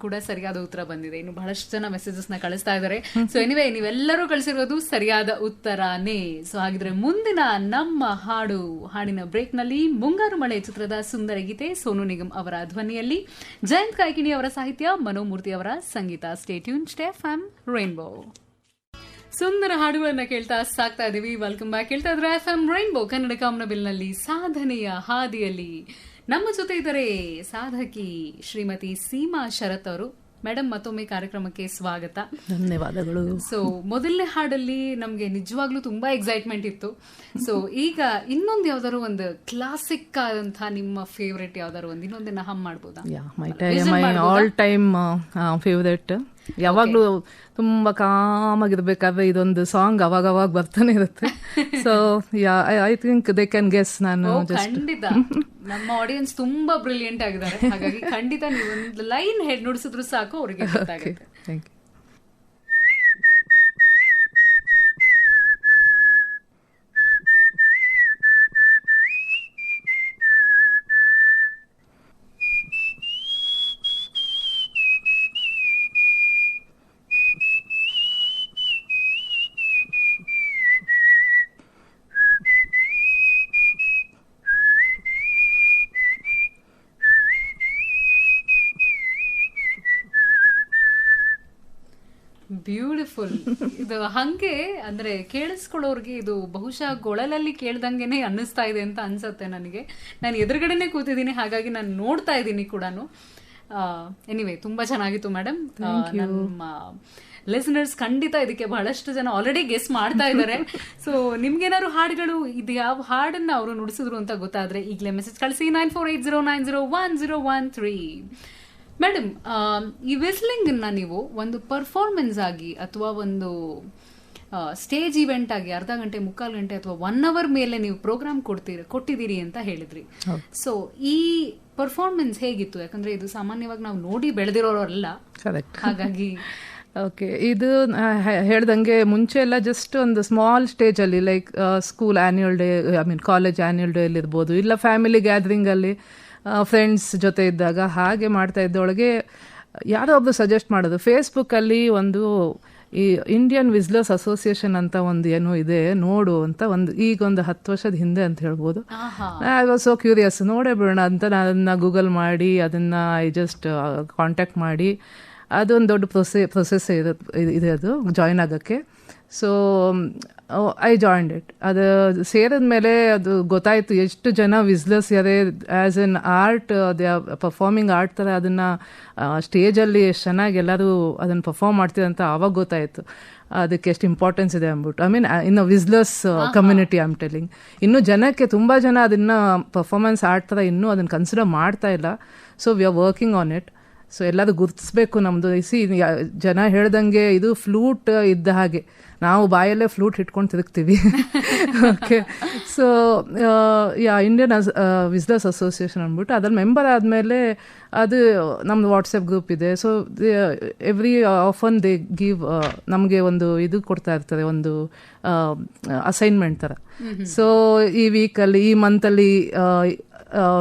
Speaker 1: ಕೂಡ ಸರಿಯಾದ ಉತ್ತರ ಬಂದಿದೆ. ಇನ್ನು ಬಹಳಷ್ಟು ಜನ ಮೆಸೇಜಸ್ ನ ಕಳಿಸ್ತಾ ಇದ್ದಾರೆ. ಸೊ ಎನಿವೇ ನೀವೆಲ್ಲರೂ ಕಳಿಸಿರೋದು ಸರಿಯಾದ ಉತ್ತರನೇ. ಸೊ ಹಾಗಿದ್ರೆ ಮುಂದಿನ ನಮ್ಮ ಹಾಡಿನ ಬ್ರೇಕ್ ನಲ್ಲಿ ಮುಂಗಾರು ಮಳೆ ಚಿತ್ರದ ಸುಂದರ ಗೀತೆ, ಸೋನು ನಿಗಮ್ ಅವರ ಧ್ವನಿಯಲ್ಲಿ, ಜಯಂತ್ ಕಾಯ್ಕಿಣಿ ಅವರ ಸಾಹಿತ್ಯ, ಮನೋಮೂರ್ತಿ ಅವರ ಸಂಗೀತ. Stay tune, stay FM Rainbow. ಸುಂದರ ಹಾಡುಗಳನ್ನ ಕೇಳ್ತಾ ಸಾಕ್ತಾ ಇದೀವಿ. Welcome back. ಕೇಳ್ತಾ ಇದ್ರೆ ಎಫ್ಎಂ ರೈನ್ಬೋ ಕನ್ನಡ ಕಾಮನಬಿಲ್ನಲ್ಲಿ ಸಾಧನೆಯ ಹಾದಿಯಲ್ಲಿ. ನಮ್ಮ ಜೊತೆ ಇದ್ದಾರೆ ಸಾಧಕಿ ಶ್ರೀಮತಿ ಸೀಮಾ ಶರತ್ ಅವರು. ಮೇಡಮ್, ಮತ್ತೊಮ್ಮೆ ಕಾರ್ಯಕ್ರಮಕ್ಕೆ ಸ್ವಾಗತ.
Speaker 2: ಧನ್ಯವಾದಗಳು.
Speaker 1: ಸೊ ಮೊದಲನೇ ಹಾಡಲ್ಲಿ ನಮ್ಗೆ ನಿಜವಾಗ್ಲೂ ತುಂಬಾ ಎಕ್ಸೈಟ್ಮೆಂಟ್ ಇತ್ತು. ಸೊ ಈಗ ಇನ್ನೊಂದು ಯಾವ್ದಾದ್ರು ಒಂದು ಕ್ಲಾಸಿಕ್ ಆದಂತಹ ನಿಮ್ಮ ಫೇವ್ರೆಟ್ ಯಾವ್ದಾದ್ರು ಒಂದು ಇನ್ನೊಂದನ್ನ ಹಮ್ ಮಾಡ್ಬೋದಾ?
Speaker 2: My all time favourite. ಯಾವಾಗ್ಲೂ ತುಂಬಾ ಕಾಮಾಗಿರ್ಬೇಕಾದ್ರೆ ಇದೊಂದು ಸಾಂಗ್ ಅವಾಗ ಬರ್ತಾನೆ ಇರುತ್ತೆ. So I think they can guess. ನಾನು
Speaker 1: ಖಂಡಿತ ನಮ್ಮ ಆಡಿಯನ್ಸ್ ತುಂಬಾ ಬ್ರಿಲಿಯಂಟ್ ಆಗಿದ್ದಾರೆ, ಹಾಗಾಗಿ ಖಂಡಿತ ನೀವೊಂದು ಲೈನ್ ಹೆಡ್ ನುಡಿಸಿದ್ರು ಸಾಕು ಅವ್ರಿಗೆ ಗೊತ್ತಾಗುತ್ತೆ.
Speaker 2: Thank you.
Speaker 1: ಬ್ಯೂಟಿಫುಲ್. ಇದು ಹಂಗೆ ಅಂದ್ರೆ ಕೇಳಿಸ್ಕೊಳ್ಳೋರ್ಗೆ ಇದು ಬಹುಶಃ ಗೊಳಲಲ್ಲಿ ಕೇಳ್ದಂಗೆನೆ ಅನ್ನಿಸ್ತಾ ಇದೆ ಅಂತ ಅನ್ಸತ್ತೆ ನನಗೆ. ನಾನು ಎದುರುಗಡೆನೆ ಕೂತಿದ್ದೀನಿ, ಹಾಗಾಗಿ ನಾನು ನೋಡ್ತಾ ಇದ್ದೀನಿ ಕೂಡ. ಎನಿವೇ ತುಂಬಾ ಚೆನ್ನಾಗಿತ್ತು ಮೇಡಮ್. ನಮ್ಮ ಲಿಸನರ್ಸ್ ಖಂಡಿತ ಇದಕ್ಕೆ ಬಹಳಷ್ಟು ಜನ ಆಲ್ರೆಡಿ ಗೆಸ್ ಮಾಡ್ತಾ ಇದ್ದಾರೆ. ಸೊ ನಿಮ್ಗೇನಾದ್ರು ಹಾಡುಗಳು ಇದು ಯಾವ ಹಾಡನ್ನ ಅವರು ನುಡಿಸಿದ್ರು ಅಂತ ಗೊತ್ತಾದ್ರೆ ಈಗಲೇ ಮೆಸೇಜ್ ಕಳಿಸಿ 9480901013. ಮೇಡಮ್, ಈ ವಿಸ್ಲಿಂಗ್ ನೀವು ಒಂದು ಪರ್ಫಾರ್ಮೆನ್ಸ್ ಆಗಿ ಅಥವಾ ಒಂದು ಸ್ಟೇಜ್ ಇವೆಂಟ್ ಆಗಿ ಅರ್ಧ ಗಂಟೆ, ಮುಕ್ಕಾಲು ಗಂಟೆ ಅಥವಾ 1 hour ಮೇಲೆ ನೀವು ಪ್ರೋಗ್ರಾಮ್ ಕೊಟ್ಟಿದ್ದೀರಿ ಅಂತ ಹೇಳಿದ್ರಿ. ಸೊ ಈ ಪರ್ಫಾರ್ಮೆನ್ಸ್ ಹೇಗಿತ್ತು? ಯಾಕಂದ್ರೆ ಇದು ಸಾಮಾನ್ಯವಾಗಿ ನಾವು ನೋಡಿ ಬೆಳೆದಿರೋರಲ್ಲ, ಹಾಗಾಗಿ.
Speaker 2: ಓಕೆ, ಇದು ಹೇಳ್ದಂಗೆ ಮುಂಚೆ ಎಲ್ಲ ಜಸ್ಟ್ ಒಂದು ಸ್ಮಾಲ್ ಸ್ಟೇಜಲ್ಲಿ like school annual day, I mean college annual day ಅಲ್ಲಿ ಇರ್ಬೋದು, ಇಲ್ಲ ಫ್ಯಾಮಿಲಿ ಗ್ಯಾದರಿಂಗಲ್ಲಿ ಫ್ರೆಂಡ್ಸ್ ಜೊತೆ ಇದ್ದಾಗ ಹಾಗೆ ಮಾಡ್ತಾ ಇದ್ದೊಳಗೆ ಯಾರೋ ಒಬ್ರು ಸಜೆಸ್ಟ್ ಮಾಡೋದು, ಫೇಸ್ಬುಕ್ಕಲ್ಲಿ ಒಂದು ಈ ಇಂಡಿಯನ್ ವಿಸ್ಲರ್ಸ್ ಅಸೋಸಿಯೇಷನ್ ಅಂತ ಒಂದು ಏನೋ ಇದೆ ನೋಡು ಅಂತ, ಈಗ ಒಂದು 10 ವರ್ಷದ ಹಿಂದೆ ಅಂತ ಹೇಳ್ಬೋದು. ಐ ವಾಸ್ ಸೋ ಕ್ಯೂರಿಯಸ್, ನೋಡೇ ಬಿಡೋಣ ಅಂತ ನಾನು ಅದನ್ನ ಗೂಗಲ್ ಮಾಡಿ ಅದನ್ನ ಐ ಜಸ್ಟ್ ಕಾಂಟ್ಯಾಕ್ಟ್ ಮಾಡಿ, ಅದೊಂದು ದೊಡ್ಡ ಪ್ರೊಸೆಸ್ ಇದೆ ಅದು ಜಾಯಿನ್ ಆಗೋಕ್ಕೆ. So I joined it. ಅದು ಸೇರಿದ ಮೇಲೆ ಅದು ಗೊತ್ತಾಯಿತು ಎಷ್ಟು ಜನ ವಿಸ್ಲರ್ಸ್ ಯಾರೇ as an art, they are performing art ಥರ ಅದನ್ನು ಸ್ಟೇಜಲ್ಲಿ ಎಷ್ಟು ಚೆನ್ನಾಗಿ ಎಲ್ಲರೂ ಅದನ್ನು ಪರ್ಫಾರ್ಮ್ ಮಾಡ್ತಿದೆ ಅಂತ ಆವಾಗ ಗೊತ್ತಾಯಿತು ಅದಕ್ಕೆ ಎಷ್ಟು ಇಂಪಾರ್ಟೆನ್ಸ್ ಇದೆ ಅಂದ್ಬಿಟ್ಟು. ಐ ಮೀನ್ ಇನ್ನು ವಿಸ್ಲರ್ಸ್ ಕಮ್ಯುನಿಟಿ ಐ ಆಮ್ ಟೆಲಿಂಗ್. ಇನ್ನೂ ಜನಕ್ಕೆ ತುಂಬ ಜನ ಅದನ್ನು ಪರ್ಫಾರ್ಮೆನ್ಸ್ ಆರ್ಟ್ ಥರ ಇನ್ನೂ ಅದನ್ನು ಕನ್ಸಿಡರ್ ಮಾಡ್ತಾ ಇಲ್ಲ. So we are working on it. So ಎಲ್ಲರೂ ಗುರುತಿಸ್ಬೇಕು ನಮ್ಮದು. ಜನ ಹೇಳ್ದಂಗೆ ಇದು ಫ್ಲೂಟ್ ಇದ್ದ ಹಾಗೆ, ನಾವು ಬಾಯಲ್ಲೇ ಫ್ಲೂಟ್ ಇಟ್ಕೊಂಡು ತಿರುಗ್ತೀವಿ. ಓಕೆ, ಸೊ ಇಂಡಿಯನ್ ವಿಸ್ಲರ್ಸ್ ಅಸೋಸಿಯೇಷನ್ ಅಂದ್ಬಿಟ್ಟು ಅದ್ರಲ್ಲಿ ಮೆಂಬರ್ ಆದಮೇಲೆ ಅದು ನಮ್ಮದು ವಾಟ್ಸಪ್ ಗ್ರೂಪ್ ಇದೆ. So every often they give ನಮಗೆ ಒಂದು ಇದು ಕೊಡ್ತಾ ಇರ್ತಾರೆ, ಒಂದು ಅಸೈನ್ಮೆಂಟ್ ಥರ. ಸೊ ಈ ವೀಕಲ್ಲಿ, ಈ ಮಂತಲ್ಲಿ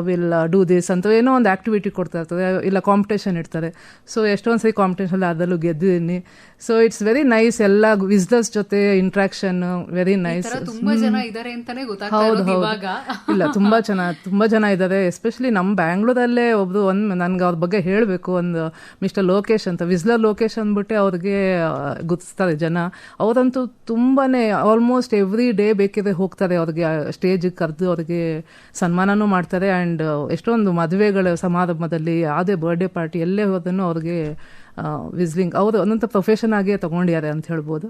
Speaker 2: ವಿಲ್ ಡೂ ದಿಸ್ ಅಂತ ಏನೋ ಒಂದು ಆಕ್ಟಿವಿಟಿ ಕೊಡ್ತಾ ಇರ್ತದೆ, ಇಲ್ಲ ಕಾಂಪಿಟೇಷನ್ ಇಡ್ತಾರೆ. ಸೊ ಎಷ್ಟೊಂದು ಸರಿ ಕಾಂಪಿಟೇಷನ್ ಅದರಲ್ಲೂ ಗೆದ್ದಿದ್ದೀನಿ. ಸೊ ಇಟ್ಸ್ ವೆರಿ ನೈಸ್, ಎಲ್ಲ ವಿಸ್ಲರ್ಸ್ ಜೊತೆ ಇಂಟ್ರಾಕ್ಷನ್ ವೆರಿ ನೈಸ್. ಹೌದು ಹೌದು, ಇಲ್ಲ ತುಂಬಾ ಜನ ಇದ್ದಾರೆ. ಎಸ್ಪೆಷಲಿ ನಮ್ಮ ಬ್ಯಾಂಗ್ಳೂರಲ್ಲೇ ಒಬ್ರು ನನ್ಗೆ ಅವ್ರ ಬಗ್ಗೆ ಹೇಳಬೇಕು, ಒಂದು ಮಿಸ್ಟರ್ ಲೋಕೇಶ್ ಅಂತ, ವಿಸ್ಲರ್ ಲೋಕೇಶ್ ಅಂದ್ಬಿಟ್ಟೆ ಅವ್ರಿಗೆ ಗುರ್ತಿಸ್ತಾರೆ ಜನ. ಅವರಂತೂ ತುಂಬಾನೇ ಆಲ್ಮೋಸ್ಟ್ ಎವ್ರಿ ಡೇ ಬೇಕಿದ್ರೆ ಹೋಗ್ತಾರೆ, ಅವ್ರಿಗೆ ಸ್ಟೇಜಿಗೆ ಕರೆದು ಅವ್ರಿಗೆ ಸನ್ಮಾನನೂ ಮಾಡ್ತಾರೆ. ಆ್ಯಂಡ್ ಎಷ್ಟೊಂದು ಮದುವೆಗಳ ಸಮಾರಂಭದಲ್ಲಿ, ಯಾವುದೇ ಬರ್ಡೇ ಪಾರ್ಟಿ ಎಲ್ಲೇ ಹೋದನ್ನು ಅವ್ರಿಗೆ ವಿಸ್ಲಿಂಗ್ ಅವರು ಒಂದಂತ ಪ್ರೊಫೆಷನ್ ಆಗೇ ತಗೊಂಡಿದ್ದಾರೆ ಅಂತ ಹೇಳ್ಬೋದು.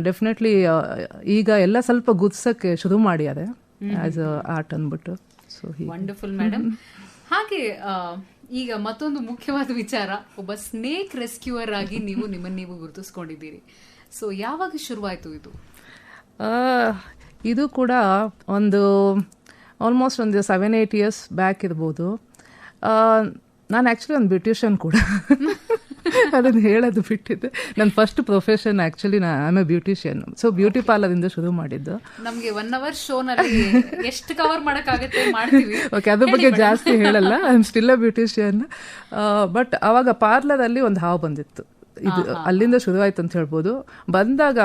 Speaker 2: ಡೆಫಿನೆಟ್ಲಿ ಈಗ ಎಲ್ಲ ಸ್ವಲ್ಪ ಗುರ್ಸಕ್ಕೆ ಶುರು ಮಾಡಿದ್ದಾರೆ ಆಸ್ ಆರ್ಟ್ ಅಂದ್ಬಿಟ್ಟು. So
Speaker 1: wonderful madam. ಹಾಗೆ ಈಗ ಮತ್ತೊಂದು ಮುಖ್ಯವಾದ ವಿಚಾರ, ಒಬ್ಬ ಸ್ನೇಕ್ ರೆಸ್ಕ್ಯೂವರ್ ಆಗಿ ನೀವು ನಿಮ್ಮನ್ನು ಗುರುತಿಸ್ಕೊಂಡಿದ್ದೀರಿ. ಸೊ ಯಾವಾಗ ಶುರುವಾಯಿತು ಇದು?
Speaker 2: ಇದು ಕೂಡ ಒಂದು ಆಲ್ಮೋಸ್ಟ್ ಒಂದು 7-8 years ಬ್ಯಾಕ್ ಇರ್ಬೋದು. ನಾನು ಆ್ಯಕ್ಚುಲಿ ಒಂದು ಬ್ಯೂಟಿಷಿಯನ್ ಕೂಡ, ಅದನ್ನು ಹೇಳೋದು ಬಿಟ್ಟಿದ್ದೆ. ನನ್ನ first profession actually I am a beautician. So beauty ಪಾರ್ಲರಿಂದ ಶುರು ಮಾಡಿದ್ದು.
Speaker 1: ನಮಗೆ 1 hour ಶೋನಲ್ಲಿ ಎಷ್ಟು ಕವರ್ ಮಾಡೋಕ್ಕಾಗುತ್ತೆ ಮಾಡ್ತೀವಿ.
Speaker 2: ಓಕೆ, ಅದ್ರ ಬಗ್ಗೆ ಜಾಸ್ತಿ ಹೇಳಲ್ಲ, I am still a beautician. But ಅವಾಗ ಪಾರ್ಲರಲ್ಲಿ ಒಂದು ಹಾವು ಬಂದಿತ್ತು. ಇದು ಅಲ್ಲಿಂದ ಶುರುವಾಯ್ತು ಅಂತ ಹೇಳ್ಬೋದು. ಬಂದಾಗ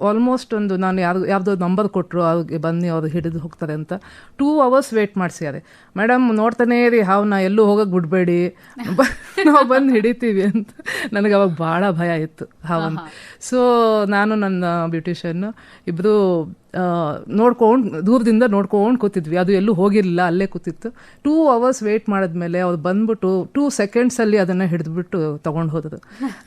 Speaker 2: ಆಲ್ಮೋಸ್ಟ್ ಒಂದು ನಾನು ಯಾರ್ದೋ ನಂಬರ್ ಕೊಟ್ಟರು, ಅವ್ರಿಗೆ ಬನ್ನಿ ಅವ್ರು ಹಿಡಿದು ಹೋಗ್ತಾರೆ ಅಂತ 2 hours ವೇಟ್ ಮಾಡಿಸಿದ್ದಾರೆ. ಮೇಡಮ್ ನೋಡ್ತಾನೇ ರೀ ಹಾವನ್ನ, ಎಲ್ಲೂ ಹೋಗಕ್ಕೆ ಬಿಡಬೇಡಿ, ನಾವು ಬಂದು ಹಿಡಿತೀವಿ ಅಂತ. ನನಗೆ ಅವಾಗ ಭಾಳ ಭಯ ಇತ್ತು ಹಾವನ್ನು. ಸೊ ನಾನು ನನ್ನ ಬ್ಯೂಟಿಷಿಯನ್ ಇಬ್ಬರು ದೂರದಿಂದ ನೋಡ್ಕೊಂಡು ಕೂತಿದ್ವಿ. ಅದು ಎಲ್ಲೂ ಹೋಗಿರಲಿಲ್ಲ, ಅಲ್ಲೇ ಕೂತಿತ್ತು. 2 hours ವೇಟ್ ಮಾಡಿದ್ಮೇಲೆ ಅವ್ರು ಬಂದ್ಬಿಟ್ಟು 2 seconds ಅದನ್ನು ಹಿಡಿದ್ಬಿಟ್ಟು ತೊಗೊಂಡು ಹೋದ್ರು.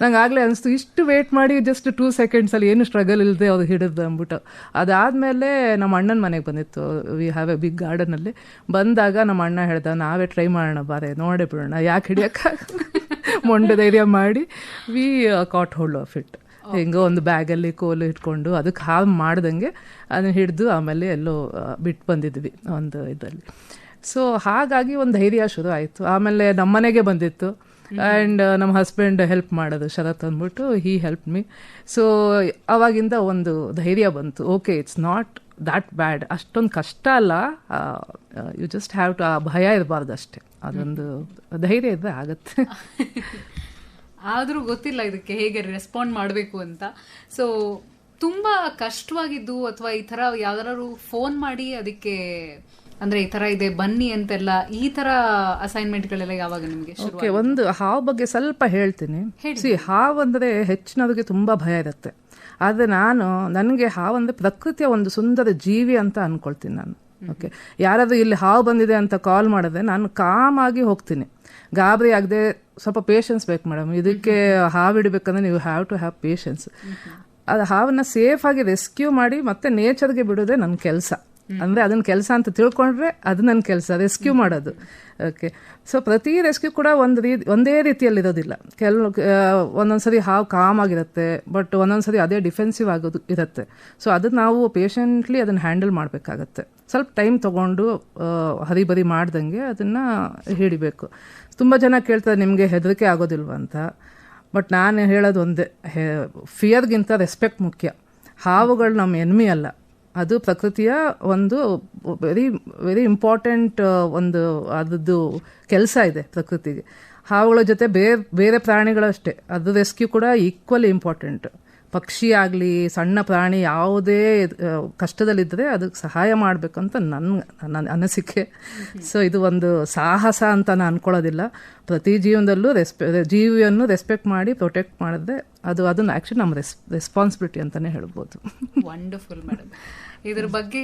Speaker 2: ನಂಗೆ ಆಗಲೇ ಅನಿಸ್ತು, ಇಷ್ಟು ವೇಟ್ ಮಾಡಿ ಜಸ್ಟ್ 2 seconds ಏನು ಸ್ಟ್ರಗಲ್ ಇಲ್ಲದೆ ಅವ್ರು ಹಿಡಿದು ಅಂದ್ಬಿಟ್ಟು. ಅದಾದಮೇಲೆ ನಮ್ಮ ಅಣ್ಣನ ಮನೆಗೆ ಬಂದಿತ್ತು, ವಿ ಹ್ಯಾವ್ ಎ ಬಿಗ್ ಗಾರ್ಡನಲ್ಲಿ. ಬಂದಾಗ ನಮ್ಮ ಅಣ್ಣ ಹೇಳ್ದ, ನಾವೇ ಟ್ರೈ ಮಾಡೋಣ, ಬಾರೆ ನೋಡೇ ಬಿಡೋಣ, ಯಾಕೆ ಹಿಡಿಯೋಕ್ಕಾಗಲ್ಲ. ಮೊಂಡೆ ಧೈರ್ಯ ಮಾಡಿ we caught hold of it. ಹೆಂಗೋ ಒಂದು ಬ್ಯಾಗಲ್ಲಿ ಕೋಲು ಇಟ್ಕೊಂಡು ಅದಕ್ಕೆ ಹಾವು ಮಾಡ್ದಂಗೆ ಅದನ್ನು ಹಿಡಿದು ಆಮೇಲೆ ಎಲ್ಲೋ ಬಿಟ್ಟು ಬಂದಿದ್ವಿ ಒಂದು ಇದರಲ್ಲಿ. ಸೊ ಹಾಗಾಗಿ ಒಂದು ಧೈರ್ಯ ಶುರು ಆಯಿತು. ಆಮೇಲೆ ನಮ್ಮ ಮನೆಗೆ ಬಂದಿತ್ತು. ಆ್ಯಂಡ್ ನಮ್ಮ ಹಸ್ಬೆಂಡ್ ಹೆಲ್ಪ್ ಮಾಡೋದು, ಶರತ್ ಅಂದ್ಬಿಟ್ಟು, ಹೀ ಹೆಲ್ಪ್ ಮೀ. ಸೊ ಅವಾಗಿಂದ ಒಂದು ಧೈರ್ಯ ಬಂತು. ಓಕೆ, ಇಟ್ಸ್ ನಾಟ್ ದ್ಯಾಟ್ ಬ್ಯಾಡ್, ಅಷ್ಟೊಂದು ಕಷ್ಟ ಅಲ್ಲ, ಯು ಜಸ್ಟ್ ಹ್ಯಾವ್ ಟು, ಆ ಭಯ ಇರಬಾರ್ದು ಅಷ್ಟೇ, ಅದೊಂದು ಧೈರ್ಯ ಇದ್ದರೆ ಆಗುತ್ತೆ.
Speaker 1: ಆದರೂ ಗೊತ್ತಿಲ್ಲ ಇದಕ್ಕೆ ಹೇಗೆ ರೆಸ್ಪಾಂಡ್ ಮಾಡಬೇಕು ಅಂತ. ಸೊ ತುಂಬಾ ಕಷ್ಟವಾಗಿದ್ದು ಅಥವಾ ಈ ಥರ ಯಾವ್ದಾದ್ರು ಫೋನ್ ಮಾಡಿ ಅದಕ್ಕೆ ಅಂದ್ರೆ ಈ ತರ ಇದೆ ಬನ್ನಿ ಅಂತೆಲ್ಲ, ಈ ತರ ಅಸೈನ್ಮೆಂಟ್ಗಳೆಲ್ಲ ಯಾವಾಗ ನಿಮಗೆ?
Speaker 2: ಓಕೆ, ಒಂದು ಹಾವು ಬಗ್ಗೆ ಸ್ವಲ್ಪ ಹೇಳ್ತೀನಿ. ಹಾವು ಅಂದರೆ ಹೆಚ್ಚಿನವ್ರಿಗೆ ತುಂಬ ಭಯ ಇರುತ್ತೆ. ಆದರೆ ನನಗೆ ಹಾವು ಅಂದರೆ ಪ್ರಕೃತಿಯ ಒಂದು ಸುಂದರ ಜೀವಿ ಅಂತ ಅನ್ಕೊಳ್ತೀನಿ ನಾನು. ಓಕೆ, ಯಾರಾದರೂ ಇಲ್ಲಿ ಹಾವು ಬಂದಿದೆ ಅಂತ ಕಾಲ್ ಮಾಡಿದ್ರೆ ನಾನು ಕಾಮಾಗಿ ಹೋಗ್ತೀನಿ, ಗಾಬರಿ ಆಗದೆ. ಸ್ವಲ್ಪ ಪೇಷನ್ಸ್ ಬೇಕು ಮೇಡಮ್, ಇದಕ್ಕೆ ಹಾವು ಹಿಡಿಬೇಕಂದ್ರೆ ನೀವು ಹ್ಯಾವ್ ಟು ಹ್ಯಾವ್ ಪೇಷನ್ಸ್. ಅದು ಹಾವನ್ನ ಸೇಫಾಗಿ ರೆಸ್ಕ್ಯೂ ಮಾಡಿ ಮತ್ತೆ ನೇಚರ್ಗೆ ಬಿಡೋದೇ ನನ್ನ ಕೆಲಸ. ಅಂದರೆ ಅದನ್ನ ಕೆಲಸ ಅಂತ ತಿಳ್ಕೊಂಡ್ರೆ ಅದು ನನ್ನ ಕೆಲಸ, ರೆಸ್ಕ್ಯೂ ಮಾಡೋದು. ಓಕೆ, ಸೊ ಪ್ರತಿ ರೆಸ್ಕ್ಯೂ ಕೂಡ ಒಂದೇ ರೀತಿಯಲ್ಲಿ ಇರೋದಿಲ್ಲ. ಒಂದೊಂದ್ಸರಿ ಹಾವು ಕಾಮ್ ಆಗಿರುತ್ತೆ, ಬಟ್ ಒಂದೊಂದ್ಸರಿ ಅದೇ ಡಿಫೆನ್ಸಿವ್ ಆಗೋದು ಇರುತ್ತೆ. ಸೊ ಅದನ್ನ ನಾವು ಪೇಷಂಟ್ಲಿ ಅದನ್ನು ಹ್ಯಾಂಡಲ್ ಮಾಡಬೇಕಾಗತ್ತೆ. ಸ್ವಲ್ಪ ಟೈಮ್ ತೊಗೊಂಡು ಹರಿಬರಿ ಮಾಡ್ದಂಗೆ ಅದನ್ನು ಹಿಡಿಬೇಕು. ತುಂಬ ಜನ ಕೇಳ್ತಾರೆ ನಿಮಗೆ ಹೆದರಿಕೆ ಆಗೋದಿಲ್ವ ಅಂತ. ಬಟ್ ನಾನು ಹೇಳೋದು ಒಂದೇ, ಫಿಯರ್ಗಿಂತ ರೆಸ್ಪೆಕ್ಟ್ ಮುಖ್ಯ. ಹಾವುಗಳು ನಮ್ಮ ಎನ್ಮಿ ಅಲ್ಲ, ಅದು ಪ್ರಕೃತಿಯ ಒಂದು ವೆರಿ ಇಂಪಾರ್ಟೆಂಟ್ ಒಂದು ಅದದ್ದು ಕೆಲಸ ಇದೆ ಪ್ರಕೃತಿಗೆ. ಹಾವುಗಳ ಜೊತೆ ಬೇರೆ ಪ್ರಾಣಿಗಳಷ್ಟೇ, ಅದು ರೆಸ್ಕ್ಯೂ ಕೂಡ ಈಕ್ವಲಿ ಇಂಪಾರ್ಟೆಂಟ್. ಪಕ್ಷಿ ಆಗಲಿ ಸಣ್ಣ ಪ್ರಾಣಿ ಯಾವುದೇ ಕಷ್ಟದಲ್ಲಿದ್ದರೆ ಅದಕ್ಕೆ ಸಹಾಯ ಮಾಡಬೇಕಂತ ನನ್ನ ಅನಿಸಿಕೆ. ಸೊ ಇದು ಒಂದು ಸಾಹಸ ಅಂತ ನಾನು ಅನ್ಕೊಳ್ಳೋದಿಲ್ಲ. ಪ್ರತಿ ಜೀವನದಲ್ಲೂ ಜೀವಿಯನ್ನು ರೆಸ್ಪೆಕ್ಟ್ ಮಾಡಿ ಪ್ರೊಟೆಕ್ಟ್ ಮಾಡಿದ್ರೆ ಅದನ್ನು ಆ್ಯಕ್ಚುಲಿ ನಮ್ಮ ರೆಸ್ಪಾನ್ಸಿಬಿಲಿಟಿ ಅಂತಲೇ ಹೇಳ್ಬೋದು.
Speaker 1: Wonderful madam. ಇದ್ರ ಬಗ್ಗೆ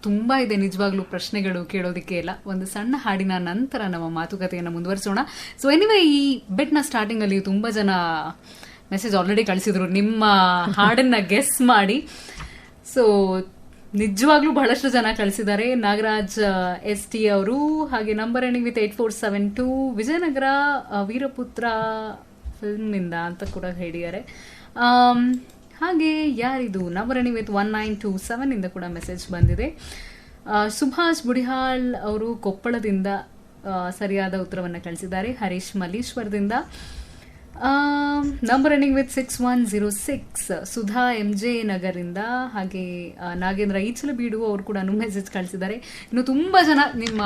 Speaker 1: ತುಂಬಾ ಇದೆ ನಿಜವಾಗ್ಲೂ ಪ್ರಶ್ನೆಗಳು ಕೇಳೋದಕ್ಕೆ ಎಲ್ಲ. ಒಂದು ಸಣ್ಣ ಹಾಡಿನ ನಂತರ ನಮ್ಮ ಮಾತುಕತೆಯನ್ನು ಮುಂದುವರಿಸೋಣ. ಸೊ ಎನಿವೆ, ಈ ಬೆಟ್ನ ಸ್ಟಾರ್ಟಿಂಗ್ ಅಲ್ಲಿ ತುಂಬಾ ಜನ ಮೆಸೇಜ್ ಆಲ್ರೆಡಿ ಕಳಿಸಿದ್ರು ನಿಮ್ಮ ಹಾಡನ್ನ ಗೆಸ್ ಮಾಡಿ. ಸೊ ನಿಜವಾಗ್ಲೂ ಬಹಳಷ್ಟು ಜನ ಕಳಿಸಿದ್ದಾರೆ. ನಾಗರಾಜ್ ST ಅವರು, ಹಾಗೆ number ending with 8472, Vijayanagara Veeraputra film ಇಂದ ಅಂತ ಕೂಡ ಹೇಳಿದ್ದಾರೆ. ಹಾಗೆ ಯಾರಿದು, ನಂಬರ್ ಎಂಡಿಂಗ್ ವಿತ್ 1927 ಇಂದ ಕೂಡ ಮೆಸೇಜ್ ಬಂದಿದೆ. ಸುಭಾಷ್ ಬುಡಿಹಾಳ್ ಅವರು ಕೊಪ್ಪಳದಿಂದ ಸರಿಯಾದ ಉತ್ತರವನ್ನು ಕಳಿಸಿದ್ದಾರೆ. ಹರೀಶ್ ಮಲ್ಲೇಶ್ವರದಿಂದ number ending with 6106, Sudha MJ ನಗರಿಂದ, ಹಾಗೆ ನಾಗೇಂದ್ರ ಈಚಲಬೀಡು ಅವರು ಕೂಡ ಮೆಸೇಜ್ ಕಳಿಸಿದ್ದಾರೆ. ಇನ್ನು ತುಂಬಾ ಜನ ನಿಮ್ಮ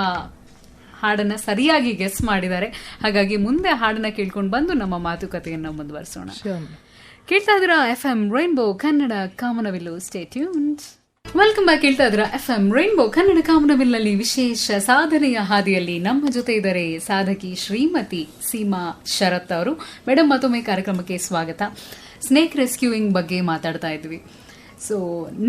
Speaker 1: ಹಾಡನ್ನ ಸರಿಯಾಗಿ ಗೆಸ್ ಮಾಡಿದ್ದಾರೆ. ಹಾಗಾಗಿ ಮುಂದೆ ಹಾಡನ್ನ ಕೇಳ್ಕೊಂಡು ಬಂದು ನಮ್ಮ ಮಾತುಕತೆಯನ್ನು ಮುಂದುವರಿಸೋಣ. ಕೇಳ್ತಾ ಇದ್ದೀರಾ FM ರೈನ್ಬೋ ಕನ್ನಡ ಕಾಮನಬಿಲ್ಲು. Stay tuned. Welcome back. ಕೇಳ್ತಾ ಇದ್ದೀರಾ FM ರೈನ್ಬೋ ಕನ್ನಡ ಕಾಮನಬಿಲ್ನಲ್ಲಿ ವಿಶೇಷ ಸಾಧನೆಯ ಹಾದಿಯಲ್ಲಿ ನಮ್ಮ ಜೊತೆ ಇದ್ದಾರೆ ಸಾಧಕಿ ಶ್ರೀಮತಿ ಸೀಮಾ ಶರತ್ ಅವರು. ಮೇಡಮ್, ಮತ್ತೊಮ್ಮೆ ಕಾರ್ಯಕ್ರಮಕ್ಕೆ ಸ್ವಾಗತ. ಸ್ನೇಕ್ ರೆಸ್ಕ್ಯೂಯಿಂಗ್ ಬಗ್ಗೆ ಮಾತಾಡ್ತಾ ಇದ್ವಿ. ಸೊ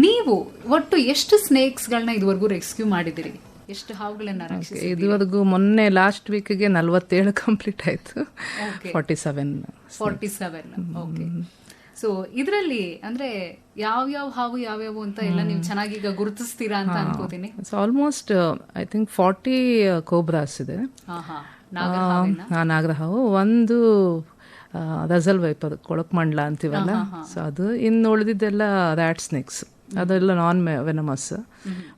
Speaker 1: ನೀವು ಒಟ್ಟು ಎಷ್ಟು ಸ್ನೇಕ್ಸ್ಗಳನ್ನ ಇದುವರೆಗೂ ರೆಸ್ಕ್ಯೂ ಮಾಡಿದಿರಿ? ಎಷ್ಟು ಹಾವುಗಳನ್ನ ರಕ್ಷಿಸಿದ್ದೀರಿ?
Speaker 2: ಇದುವರೆಗೂ ಮೊನ್ನೆ ಲಾಸ್ಟ್ ವೀಕ್ಗೆ 47 ಕಂಪ್ಲೀಟ್ ಆಯ್ತು. 47.
Speaker 1: ಓಕೆ. ಸೊ ಇದರಲ್ಲಿ ಅಂದ್ರೆ ಯಾವ್ಯಾವ ಹಾವು ಯಾವ್ಯಾವು ಅಂತ ಎಲ್ಲ ನೀವು ಚೆನ್ನಾಗಿ ಈಗ ಗುರುತಿಸ್ತೀರಾ ಅಂತ ಅನ್ಕೋತೀನಿ.
Speaker 2: ಆಲ್ಮೋಸ್ಟ್ ಐ ಥಿಂಕ್ 40 ಕೋಬ್ರಾಸ್ ಇದೆ. ನಾಗರ ಹಾವು, ಒಂದು ರಸಲ್ ವೈಪರ್ ಕೊಳಕ್ಮಂಡ್ಲ ಅಂತೀವಲ್ಲ, ಸೊ ಅದು. ಇನ್ನು ಉಳಿದಿದ್ದೆಲ್ಲ ರ್ಯಾಟ್ ಸ್ನೇಕ್ಸ್, ಅದೆಲ್ಲ ನಾನ್ ವೆನಮಸ್.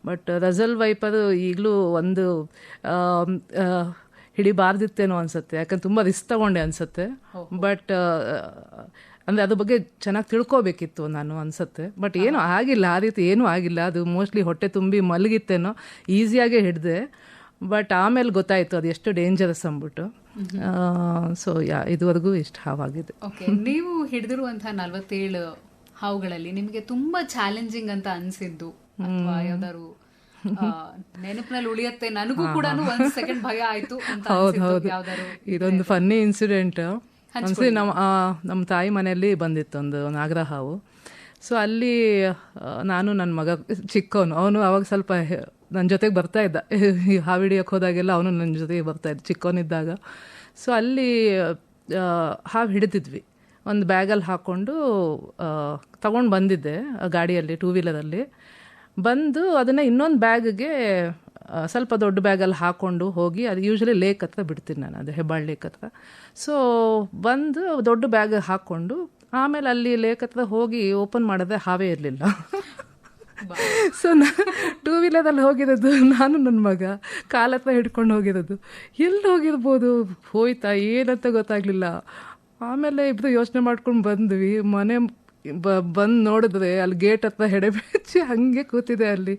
Speaker 2: ಬಟ್ ರಸಲ್ ವೈಪರ್ ಈಗಲೂ ಒಂದು ಹಿಡಿಬಾರ್ದಿತ್ತೇನೋ ಅನ್ಸುತ್ತೆ, ಯಾಕಂದ್ರೆ ತುಂಬ ರಿಸ್ಕ್ ತಗೊಂಡೆ ಅನ್ಸುತ್ತೆ. ಬಟ್ ಅಂದರೆ ಅದ್ರ ಬಗ್ಗೆ ಚೆನ್ನಾಗಿ ತಿಳ್ಕೊಬೇಕಿತ್ತು ನಾನು ಅನ್ಸುತ್ತೆ. ಬಟ್ ಏನೂ ಆಗಿಲ್ಲ, ಆ ರೀತಿ ಏನೂ ಆಗಿಲ್ಲ. ಅದು ಮೋಸ್ಟ್ಲಿ ಹೊಟ್ಟೆ ತುಂಬಿ ಮಲಗಿತ್ತೇನೋ, ಈಸಿಯಾಗೇ ಹಿಡಿದೆ. ಬಟ್ ಆಮೇಲೆ ಗೊತ್ತಾಯಿತು ಅದು ಎಷ್ಟು ಡೇಂಜರಸ್ ಅಂದ್ಬಿಟ್ಟು. ಸೊ ಇದುವರೆಗೂ ಇಷ್ಟು ಹಾವಾಗಿದೆ.
Speaker 1: ಓಕೆ, ನೀವು ಹಿಡಿದಿರುವಂತಹ 47 ಹಾವುಗಳಲ್ಲಿ ನಿಮಗೆ ತುಂಬಾ ಚಾಲೆಂಜಿಂಗ್ ಅಂತ ಅನ್ಸಿದ್ದು ಅಥವಾ ಯಾವ್ದಾದ್ರು ನೆನಪಿನಲ್ಲಿ ಉಳಿಯತ್ತೆ, ನನಗೂ ಕೂಡ ಒಂದ್ ಸೆಕೆಂಡ್ ಭಯ ಆಯ್ತು ಅಂತ?
Speaker 2: ಹೌದು, ಇದೊಂದು ಫನ್ನಿ ಇನ್ಸಿಡೆಂಟ್. ಒಂದ್ಸರಿ ನಮ್ಮ ತಾಯಿ ಮನೆಯಲ್ಲಿ ಬಂದಿತ್ತು ಒಂದು ನಾಗರ ಹಾವು. ಸೊ ಅಲ್ಲಿ ನಾನು ನನ್ನ ಮಗ ಚಿಕ್ಕವನು, ಅವನು ಅವಾಗ ಸ್ವಲ್ಪ ನನ್ನ ಜೊತೆಗೆ ಬರ್ತಾ ಇದ್ದ. ಈ ಹಾವು ಹಿಡಿಯೋಕೆ ಹೋದಾಗೆಲ್ಲ ಅವನು ನನ್ನ ಜೊತೆಗೆ ಬರ್ತಾ ಇದ್ದ ಚಿಕ್ಕವನಿದ್ದಾಗ. ಸೊ ಅಲ್ಲಿ ಹಾವು ಹಿಡಿದಿದ್ವಿ, ಒಂದು ಬ್ಯಾಗಲ್ಲಿ ಹಾಕ್ಕೊಂಡು ತಗೊಂಡು ಬಂದಿದ್ದೆ ಗಾಡಿಯಲ್ಲಿ, 2 ವೀಲರಲ್ಲಿ ಬಂದು. ಅದನ್ನು ಇನ್ನೊಂದು ಬ್ಯಾಗ್ಗೆ ಸ್ವಲ್ಪ ದೊಡ್ಡ ಬ್ಯಾಗಲ್ಲಿ ಹಾಕ್ಕೊಂಡು ಹೋಗಿ, ಅದು ಯೂಶ್ವಲಿ ಲೇಕ್ ಹತ್ರ ಬಿಡ್ತೀನಿ ನಾನು, ಅದು ಹೆಬ್ಬಾಳ್ ಲೇಕ್ ಹತ್ರ. ಸೊ ಬಂದು ದೊಡ್ಡ ಬ್ಯಾಗ್ ಹಾಕ್ಕೊಂಡು ಆಮೇಲೆ ಅಲ್ಲಿ ಲೇಕ್ ಹತ್ರ ಹೋಗಿ ಓಪನ್ ಮಾಡಿದ್ರೆ ಹಾವೇ ಇರಲಿಲ್ಲ. ಸೊ 2 ವೀಲರಲ್ಲಿ ಹೋಗಿರೋದು ನಾನು, ನನ್ನ ಮಗ ಕಾಲ ಹತ್ರ ಹಿಡ್ಕೊಂಡು ಹೋಗಿರೋದು. ಎಲ್ಲಿ ಹೋಗಿರ್ಬೋದು, ಹೋಯ್ತಾ ಏನಂತ ಗೊತ್ತಾಗಲಿಲ್ಲ. ಆಮೇಲೆ ಇಬ್ಬರು ಯೋಚನೆ ಮಾಡ್ಕೊಂಡು ಬಂದ್ವಿ. ಮನೆ ಬಂದು ನೋಡಿದ್ರೆ ಅಲ್ಲಿ ಗೇಟ್ ಹತ್ರ ಹೆಡೆಬೆಚ್ಚಿ ಹಾಗೆ ಕೂತಿದೆ ಅಲ್ಲಿ.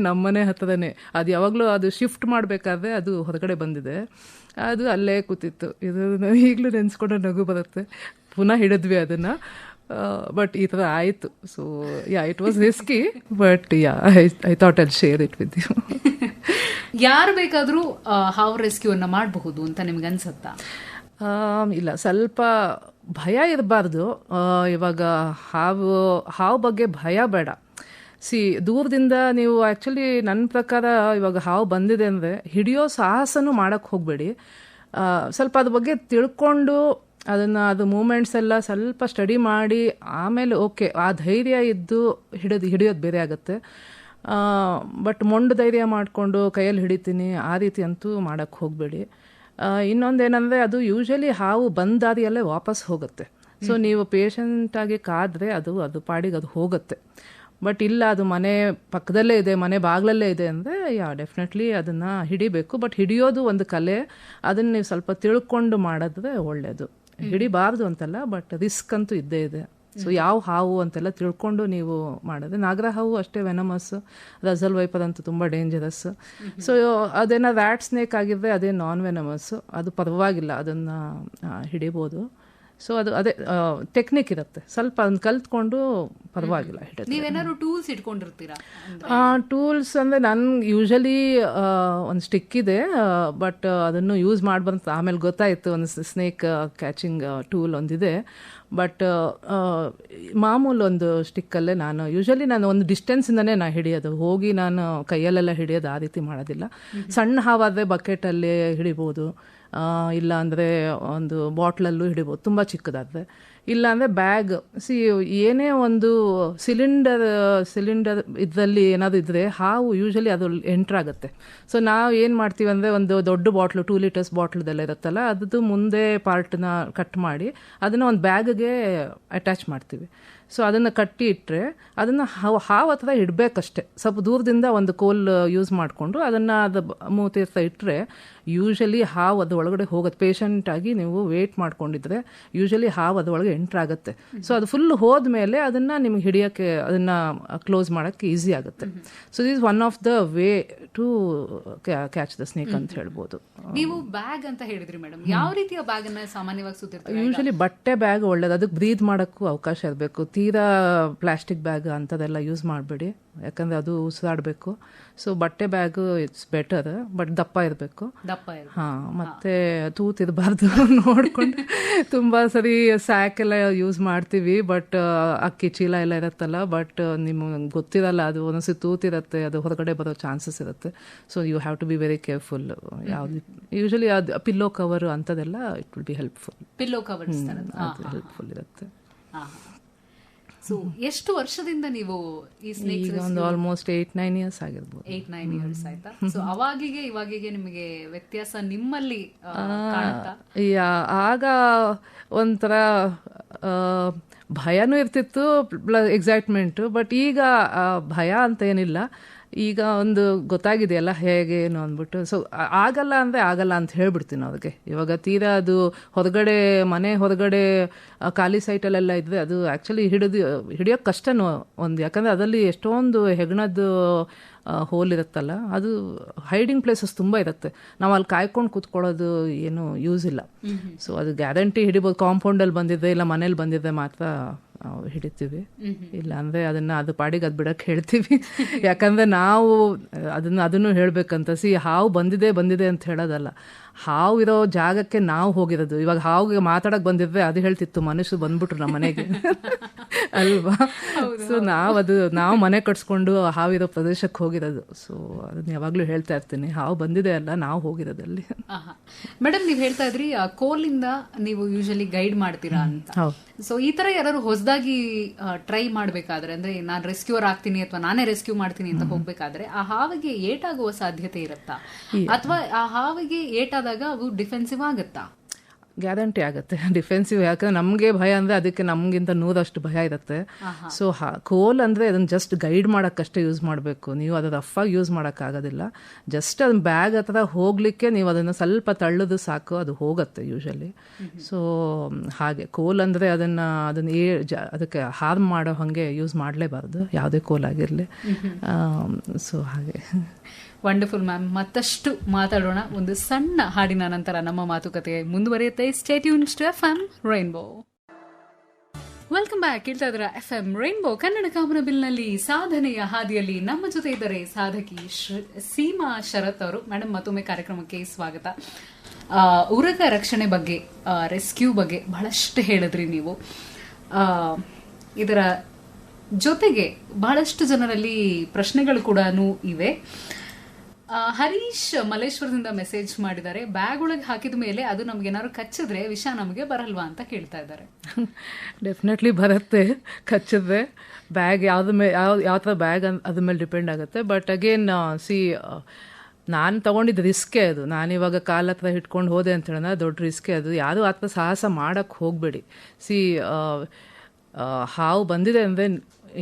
Speaker 2: ನಮ್ಮನೆ ಹತ್ರನೇ. ಅದು ಯಾವಾಗಲೂ ಅದು ಶಿಫ್ಟ್ ಮಾಡಬೇಕಾದ್ರೆ ಅದು ಹೊರಗಡೆ ಬಂದಿದೆ, ಅದು ಅಲ್ಲೇ ಕೂತಿತ್ತು. ಇದು ಈಗಲೂ ನೆನೆಸ್ಕೊಂಡ್ರೆ ನಗು ಬರುತ್ತೆ. ಪುನಃ ಹಿಡಿದ್ವಿ ಅದನ್ನು. ಬಟ್ ಈ ಥರ ಆಯಿತು. So it was risky, but I thought I'll share it with you.
Speaker 1: ಯಾರು ಬೇಕಾದರೂ ಹಾವು ರೆಸ್ಕ್ಯೂ ಅನ್ನ ಮಾಡಬಹುದು ಅಂತ ನಿಮ್ಗೆ ಅನ್ಸುತ್ತಾ?
Speaker 2: ಇಲ್ಲ, ಸ್ವಲ್ಪ ಭಯ ಇರಬಾರ್ದು. ಇವಾಗ ಹಾವು ಬಗ್ಗೆ ಭಯ ಬೇಡ. ದೂರದಿಂದ ನೀವು ಆ್ಯಕ್ಚುಲಿ ನನ್ನ ಪ್ರಕಾರ ಇವಾಗ ಹಾವು ಬಂದಿದೆ ಅಂದರೆ ಹಿಡಿಯೋ ಸಾಹಸನೂ ಮಾಡೋಕ್ಕೆ ಹೋಗಬೇಡಿ. ಸ್ವಲ್ಪ ಅದ್ರ ಬಗ್ಗೆ ತಿಳ್ಕೊಂಡು ಅದು ಮೂಮೆಂಟ್ಸ್ ಎಲ್ಲ ಸ್ವಲ್ಪ ಸ್ಟಡಿ ಮಾಡಿ ಆಮೇಲೆ ಓಕೆ, ಆ ಧೈರ್ಯ ಇದ್ದು ಹಿಡಿಯೋದು ಬೇರೆ ಆಗುತ್ತೆ. ಬಟ್ ಮೊಂಡು ಧೈರ್ಯ ಮಾಡಿಕೊಂಡು ಕೈಯಲ್ಲಿ ಹಿಡಿತೀನಿ ಆ ರೀತಿ ಅಂತೂ ಮಾಡೋಕ್ಕೆ ಹೋಗಬೇಡಿ. ಇನ್ನೊಂದೇನೆಂದರೆ ಅದು ಯೂಶಲಿ ಹಾವು ಬಂದಾದಿಯಲ್ಲೇ ವಾಪಸ್ ಹೋಗುತ್ತೆ. ಸೊ ನೀವು ಪೇಷಂಟಾಗಿ ಕಾದರೆ ಅದು ಪಾಡಿಗೆ ಅದು ಹೋಗುತ್ತೆ. ಬಟ್ ಇಲ್ಲ ಅದು ಮನೆ ಪಕ್ಕದಲ್ಲೇ ಇದೆ, ಮನೆ ಬಾಗಿಲಲ್ಲೇ ಇದೆ ಅಂದರೆ ಡೆಫಿನೆಟ್ಲಿ ಅದನ್ನು ಹಿಡಿಬೇಕು. ಬಟ್ ಹಿಡಿಯೋದು ಒಂದು ಕಲೆ, ಅದನ್ನು ನೀವು ಸ್ವಲ್ಪ ತಿಳ್ಕೊಂಡು ಮಾಡಿದ್ರೆ ಒಳ್ಳೆಯದು. ಹಿಡಿಬಾರ್ದು ಅಂತಲ್ಲ, ಬಟ್ ರಿಸ್ಕ್ ಅಂತೂ ಇದ್ದೇ ಇದೆ. ಸೊ ಯಾವ ಹಾವು ಅಂತೆಲ್ಲ ತಿಳ್ಕೊಂಡು ನೀವು ಮಾಡಿದ್ರೆ, ನಾಗರ ಹಾವು ಅಷ್ಟೇ ವೆನಮಸ್, ರಸಲ್ ವೈಪರ್ ಅಂತೂ ತುಂಬ ಡೇಂಜರಸ್. ಸೊ ಅದೇನೋ ರ್ಯಾಟ್ ಸ್ನೇಕ್ ಆಗಿದ್ರೆ ಅದೇ ನಾನ್ ವೆನಮಸ್, ಅದು ಪರವಾಗಿಲ್ಲ, ಅದನ್ನು ಹಿಡಿಬೋದು. ಸೊ ಅದೇ ಟೆಕ್ನಿಕ್ ಇರುತ್ತೆ, ಸ್ವಲ್ಪ ಅದನ್ನ ಕಲ್ತ್ಕೊಂಡು ಪರವಾಗಿಲ್ಲ ಹಿಡಿಯೋದು.
Speaker 1: ನೀವೇನಾದ್ರು ಟೂಲ್ಸ್ ಇಟ್ಕೊಂಡಿರ್ತೀರಾ?
Speaker 2: ಟೂಲ್ಸ್ ಅಂದರೆ ನನ್ಗೆ ಯೂಶಲಿ ಒಂದು ಸ್ಟಿಕ್ ಇದೆ, ಬಟ್ ಅದನ್ನು ಯೂಸ್ ಮಾಡ್ಬಂತ ಆಮೇಲೆ ಗೊತ್ತಾಯಿತು ಒಂದು ಸ್ನೇಕ್ ಕ್ಯಾಚಿಂಗ್ ಟೂಲ್ ಒಂದಿದೆ. ಬಟ್ ಮಾಮೂಲು ಒಂದು ಸ್ಟಿಕ್ಕಲ್ಲೇ ನಾನು ಒಂದು ಡಿಸ್ಟೆನ್ಸಿಂದನೇ ನಾನು ಹಿಡಿಯೋದು, ಹೋಗಿ ನಾನು ಕೈಯಲ್ಲೆಲ್ಲ ಹಿಡಿಯೋದು ಆ ರೀತಿ ಮಾಡೋದಿಲ್ಲ. ಸಣ್ಣ ಹಾವಾದರೆ ಬಕೆಟಲ್ಲಿ ಹಿಡಿಬೋದು, ಇಲ್ಲ ಅಂದರೆ ಒಂದು ಬಾಟ್ಲಲ್ಲೂ ಹಿಡಿಬೋದು ತುಂಬ ಚಿಕ್ಕದಾದರೆ. ಇಲ್ಲಾಂದರೆ ಬ್ಯಾಗ್, ಏನೇ ಒಂದು ಸಿಲಿಂಡರ್ ಇದರಲ್ಲಿ ಏನಾದರೂ ಇದ್ದರೆ ಹಾವು ಯೂಶಲಿ ಅದು ಎಂಟ್ರಾಗುತ್ತೆ. ಸೊ ನಾವು ಏನು ಮಾಡ್ತೀವಿ ಅಂದರೆ ಒಂದು ದೊಡ್ಡ ಬಾಟ್ಲು 2 ಲೀಟರ್ಸ್ ಬಾಟ್ಲದೆಲ್ಲ ಇರುತ್ತಲ್ಲ, ಅದ್ರದ್ದು ಮುಂದೆ ಪಾರ್ಟ್ನ ಕಟ್ ಮಾಡಿ ಅದನ್ನು ಒಂದು ಬ್ಯಾಗ್ಗೆ ಅಟ್ಯಾಚ್ ಮಾಡ್ತೀವಿ. ಸೊ ಅದನ್ನು ಕಟ್ಟಿ ಇಟ್ಟರೆ ಅದನ್ನು ಹಾವು ಹತ್ರ ಇಡಬೇಕಷ್ಟೆ. ಸ್ವಲ್ಪ ದೂರದಿಂದ ಒಂದು ಕೋಲ್ ಯೂಸ್ ಮಾಡಿಕೊಂಡು ಅದನ್ನು ಮೂತಿ ಹತ್ರ ಇಟ್ಟರೆ ಯೂಶಲಿ ಹಾವು ಅದು ಒಳಗಡೆ ಹೋಗುತ್ತೆ. ಪೇಷಂಟಾಗಿ ನೀವು ವೇಟ್ ಮಾಡ್ಕೊಂಡಿದ್ರೆ ಯೂಶಲಿ ಹಾವು ಅದು ಒಳಗೆ ಎಂಟ್ರಾಗುತ್ತೆ. ಸೊ ಅದು ಫುಲ್ ಹೋದ್ಮೇಲೆ ಅದನ್ನು ನಿಮ್ಗೆ ಹಿಡಿಯೋಕ್ಕೆ, ಅದನ್ನು ಕ್ಲೋಸ್ ಮಾಡೋಕ್ಕೆ ಈಸಿ ಆಗುತ್ತೆ. So this one of the way to catch the snake ಅಂತ ಹೇಳ್ಬೋದು.
Speaker 1: ನೀವು ಬ್ಯಾಗ್ ಅಂತ ಹೇಳಿದ್ರಿ ಮೇಡಮ್, ಯಾವ ರೀತಿಯ ಬ್ಯಾಗ್ ಅನ್ನ ಸಾಮಾನ್ಯವಾಗಿ ಸುತ್ತಿರ್ತೀವಿ?
Speaker 2: ಯೂಶಲಿ ಬಟ್ಟೆ ಬ್ಯಾಗ್ ಒಳ್ಳೇದು, ಅದಕ್ಕೆ ಬ್ರೀದ್ ಮಾಡೋಕ್ಕೂ ಅವಕಾಶ ಇರಬೇಕು. ತೀರಾ ಪ್ಲಾಸ್ಟಿಕ್ ಬ್ಯಾಗ್ ಅಂಥದ್ದೆಲ್ಲ ಯೂಸ್ ಮಾಡಬೇಡಿ, ಯಾಕಂದರೆ ಅದು ಉಸಿರಾಡಬೇಕು. ಸೊ ಬಟ್ಟೆ ಬ್ಯಾಗು ಇಟ್ಸ್ ಬೆಟರ್, ಬಟ್ ದಪ್ಪ ಇರಬೇಕು. ಹಾಂ, ಮತ್ತು ತೂತಿರಬಾರ್ದು ನೋಡಿಕೊಂಡು. ತುಂಬ ಸರಿ ಸ್ಯಾಕೆಲ್ಲ ಯೂಸ್ ಮಾಡ್ತೀವಿ, ಬಟ್ ಅಕ್ಕಿ ಚೀಲ ಎಲ್ಲ ಇರುತ್ತಲ್ಲ, ಬಟ್ ನಿಮಗೆ ಗೊತ್ತಿರಲ್ಲ, ಅದು ಒಂದೊಂದ್ಸರಿ ತೂತಿರುತ್ತೆ, ಅದು ಹೊರಗಡೆ ಬರೋ ಚಾನ್ಸಸ್ ಇರುತ್ತೆ. So you have to be very careful. ಯಾವುದು ಯೂಶಲಿ ಅದು ಪಿಲ್ಲೋ ಕವರ್ ಅಂಥದ್ದೆಲ್ಲ it will be helpful.
Speaker 1: Pillow covers
Speaker 2: ಅದು ಹೆಲ್ಪ್ಫುಲ್ ಇರುತ್ತೆ.
Speaker 1: ಸೊ ಎಷ್ಟು ವರ್ಷದಿಂದ ನೀವು ಈ ಸ್ನೇಕ್?
Speaker 2: ಈಗ ಒಂದು ಆಲ್ಮೋಸ್ಟ್ 8-9 ಇಯರ್ಸ್ ಆಗಿರ್ಬೋದು.
Speaker 1: 8-9 ಇಯರ್ಸ್ ಆಯ್ತಾ? ಸೊ ಅವಾಗಿಗೆ ಇವಾಗಿಗೆ ನಿಮಗೆ ವ್ಯತ್ಯಾಸ ನಿಮ್ಮಲ್ಲಿ ಕಾಣುತ್ತಾ?
Speaker 2: ಆಗ ಒಂಥರ ಭಯನೂ ಇರ್ತಿತ್ತು, ಎಕ್ಸೈಟ್ಮೆಂಟು. ಬಟ್ ಈಗ ಭಯ ಅಂತ ಏನಿಲ್ಲ, ಈಗ ಒಂದು ಗೊತ್ತಾಗಿದೆಯಲ್ಲ ಹೇಗೆ ಏನು ಅಂದ್ಬಿಟ್ಟು. ಸೊ ಆಗಲ್ಲ ಅಂದರೆ ಆಗಲ್ಲ ಅಂತ ಹೇಳ್ಬಿಡ್ತೀನಿ ಅವ್ರಿಗೆ. ಇವಾಗ ತೀರಾ ಅದು ಹೊರಗಡೆ, ಮನೆ ಹೊರಗಡೆ ಖಾಲಿ ಸೈಟಲ್ಲೆಲ್ಲ ಇದ್ದರೆ ಅದು ಆ್ಯಕ್ಚುಲಿ ಹಿಡಿಯೋಕ್ಕೆ ಕಷ್ಟನೂ ಒಂದು, ಯಾಕಂದರೆ ಅದರಲ್ಲಿ ಎಷ್ಟೊಂದು ಹೆಗ್ಣದ್ದು ಹೋಲ್ ಇರುತ್ತಲ್ಲ, ಅದು ಹೈಡಿಂಗ್ ಪ್ಲೇಸಸ್ ತುಂಬ ಇರುತ್ತೆ. ನಾವು ಅಲ್ಲಿ ಕಾಯ್ಕೊಂಡು ಕೂತ್ಕೊಳ್ಳೋದು ಏನು ಯೂಸ್ ಇಲ್ಲ. ಸೊ ಅದು ಗ್ಯಾರಂಟಿ ಹಿಡಿಬೋದು. ಕಾಂಪೌಂಡಲ್ಲಿ ಬಂದಿದ್ದೆ ಇಲ್ಲ ಮನೇಲಿ ಬಂದಿದ್ದೆ ಮಾತ್ರ ಹಿಡಿತೀವಿ, ಇಲ್ಲ ಅಂದರೆ ಅದು ಪಾಡಿಗೆ ಅದು ಬಿಡಕ್ಕೆ ಹೇಳ್ತೀವಿ. ಯಾಕಂದರೆ ನಾವು ಅದನ್ನು ಹೇಳಬೇಕಂತ. ಹಾವು ಬಂದಿದೆ ಅಂತ ಹೇಳೋದಲ್ಲ, ಹಾವು ಇರೋ ಜಾಗಕ್ಕೆ ನಾವು ಹೋಗಿರೋದು. ಇವಾಗ ಹಾವಿಗೆ ಮಾತಾಡಕ್ಕೆ ಬಂದಿದ್ರೆ ಅದು ಹೇಳ್ತಿತ್ತು, ಮನುಷ್ಯರು ಬಂದ್ಬಿಟ್ರು ನಮ್ಮ ಮನೆಗೆ ಅಲ್ವಾ? ಸೊ ನಾವು ಮನೆ ಕಟ್ಸ್ಕೊಂಡು ಹಾವಿರೋ ಪ್ರದೇಶಕ್ಕೆ ಹೋಗಿರೋದು. ಸೊ ಅದನ್ನ ಯಾವಾಗಲೂ ಹೇಳ್ತಾ ಇರ್ತೀನಿ, ಹಾವು ಬಂದಿದೆ ಅಲ್ಲ, ನಾವು ಹೋಗಿರೋದಲ್ಲಿ.
Speaker 1: ಮೇಡಮ್, ನೀವು ಹೇಳ್ತಾ ಇದ್ರಿ ಕೋಲಿಂದ ನೀವು ಯೂಶಲಿ ಗೈಡ್ ಮಾಡ್ತೀರಾ ಅಂತ. ಸೊ ಈ ತರ ಯಾರು ಹೊಸದಾಗಿ ಟ್ರೈ ಮಾಡ್ಬೇಕಾದ್ರೆ, ಅಂದ್ರೆ ನಾನು ರೆಸ್ಕ್ಯೂರ್ ಆಗ್ತೀನಿ ಅಥವಾ ನಾನೇ ರೆಸ್ಕ್ಯೂ ಮಾಡ್ತೀನಿ ಅಂತ ಹೋಗ್ಬೇಕಾದ್ರೆ ಆ ಹಾವಿಗೆ ಏಟಾಗುವ ಸಾಧ್ಯತೆ ಇರುತ್ತಾ, ಅಥವಾ ಆ ಹಾವಿಗೆ ಏಟಾದಾಗ ಅವು ಡಿಫೆನ್ಸಿವ್ ಆಗುತ್ತಾ?
Speaker 2: ಗ್ಯಾರಂಟಿ ಆಗುತ್ತೆ ಡಿಫೆನ್ಸಿವ್. ಯಾಕಂದ್ರೆ ನಮಗೆ ಭಯ ಅಂದರೆ ಅದಕ್ಕೆ ನಮಗಿಂತ 100 ಭಯ ಇರುತ್ತೆ. ಸೊ ಕೋಲ್ ಅಂದರೆ ಅದನ್ನು ಜಸ್ಟ್ ಗೈಡ್ ಮಾಡೋಕ್ಕಷ್ಟೇ ಯೂಸ್ ಮಾಡಬೇಕು. ನೀವು ಅದು ರಫಾಗಿ ಯೂಸ್ ಮಾಡೋಕ್ಕಾಗೋದಿಲ್ಲ. ಜಸ್ಟ್ ಅದನ್ನ ಬ್ಯಾಗ್ ಹತ್ರ ಹೋಗಲಿಕ್ಕೆ ನೀವು ಅದನ್ನು ಸ್ವಲ್ಪ ತಳ್ಳೋದು ಸಾಕು, ಅದು ಹೋಗುತ್ತೆ ಯೂಶಲಿ. ಸೊ ಹಾಗೆ ಕೋಲ್ ಅಂದರೆ ಅದಕ್ಕೆ ಹಾರ್ಮ್ ಮಾಡೋ ಹಾಗೆ ಯೂಸ್ ಮಾಡಲೇಬಾರ್ದು, ಯಾವುದೇ ಕೋಲ್ ಆಗಿರಲಿ. ಸೊ ಹಾಗೆ.
Speaker 1: Wonderful ma'am. ಮತ್ತಷ್ಟು ಮಾತಾಡೋಣ ಒಂದು ಸಣ್ಣ ಹಾಡಿನ ನಂತರ. ನಮ್ಮ ಮಾತುಕತೆ ಮುಂದುವರಿಯುತ್ತೆ. Stay tuned to FM rainbow. Welcome back. ಕೇಳ್ತಾ ಇದ್ರ FM ರೈನ್ಬೋ ಕನ್ನಡ ಕಾಮನಬಿಲ್ನಲ್ಲಿ ಸಾಧನೆಯ ಹಾದಿಯಲ್ಲಿ ನಮ್ಮ ಜೊತೆ ಇದ್ದಾರೆ ಸಾಧಕಿ ಸೀಮಾ ಶರತ್ ಅವರು. ಮೇಡಮ್, ಮತ್ತೊಮ್ಮೆ ಕಾರ್ಯಕ್ರಮಕ್ಕೆ ಸ್ವಾಗತ. ಉರಗ ರಕ್ಷಣೆ ಬಗ್ಗೆ, ರೆಸ್ಕ್ಯೂ ಬಗ್ಗೆ ಬಹಳಷ್ಟು ಹೇಳಿದ್ರಿ ನೀವು. ಇದರ ಜೊತೆಗೆ ಬಹಳಷ್ಟು ಜನರಲ್ಲಿ ಪ್ರಶ್ನೆಗಳು ಕೂಡ ಇವೆ. ಹರೀಶ್ ಮಲ್ಲೇಶ್ವರದಿಂದ ಮೆಸೇಜ್ ಮಾಡಿದ್ದಾರೆ, ಬ್ಯಾಗ್ ಒಳಗೆ ಹಾಕಿದ ಮೇಲೆ ಅದು ನಮ್ಗೆ ಏನಾದ್ರು ಕಚ್ಚಿದ್ರೆ ವಿಷ ನಮಗೆ ಬರಲ್ವಾ ಅಂತ ಕೇಳ್ತಾ ಇದ್ದಾರೆ.
Speaker 2: ಡೆಫಿನೆಟ್ಲಿ ಬರುತ್ತೆ ಕಚ್ಚಿದ್ರೆ. ಬ್ಯಾಗ್ ಯಾವ ಥರ ಬ್ಯಾಗ್ ಅದ್ರ ಮೇಲೆ ಡಿಪೆಂಡ್ ಆಗುತ್ತೆ. ಬಟ್ ಅಗೇನ್ ನಾನು ತೊಗೊಂಡಿದ್ದು ರಿಸ್ಕೇ ಅದು. ನಾನಿವಾಗ ಕಾಲ ಹತ್ರ ಇಟ್ಕೊಂಡು ಹೋದೆ ಅಂತ ಹೇಳಿದ್ರೆ ದೊಡ್ಡ ರಿಸ್ಕೇ ಅದು. ಯಾರೂ ಆ ಥರ ಸಾಹಸ ಮಾಡೋಕ್ಕೆ ಹೋಗಬೇಡಿ. ಹಾವು ಬಂದಿದೆ ಅಂದರೆ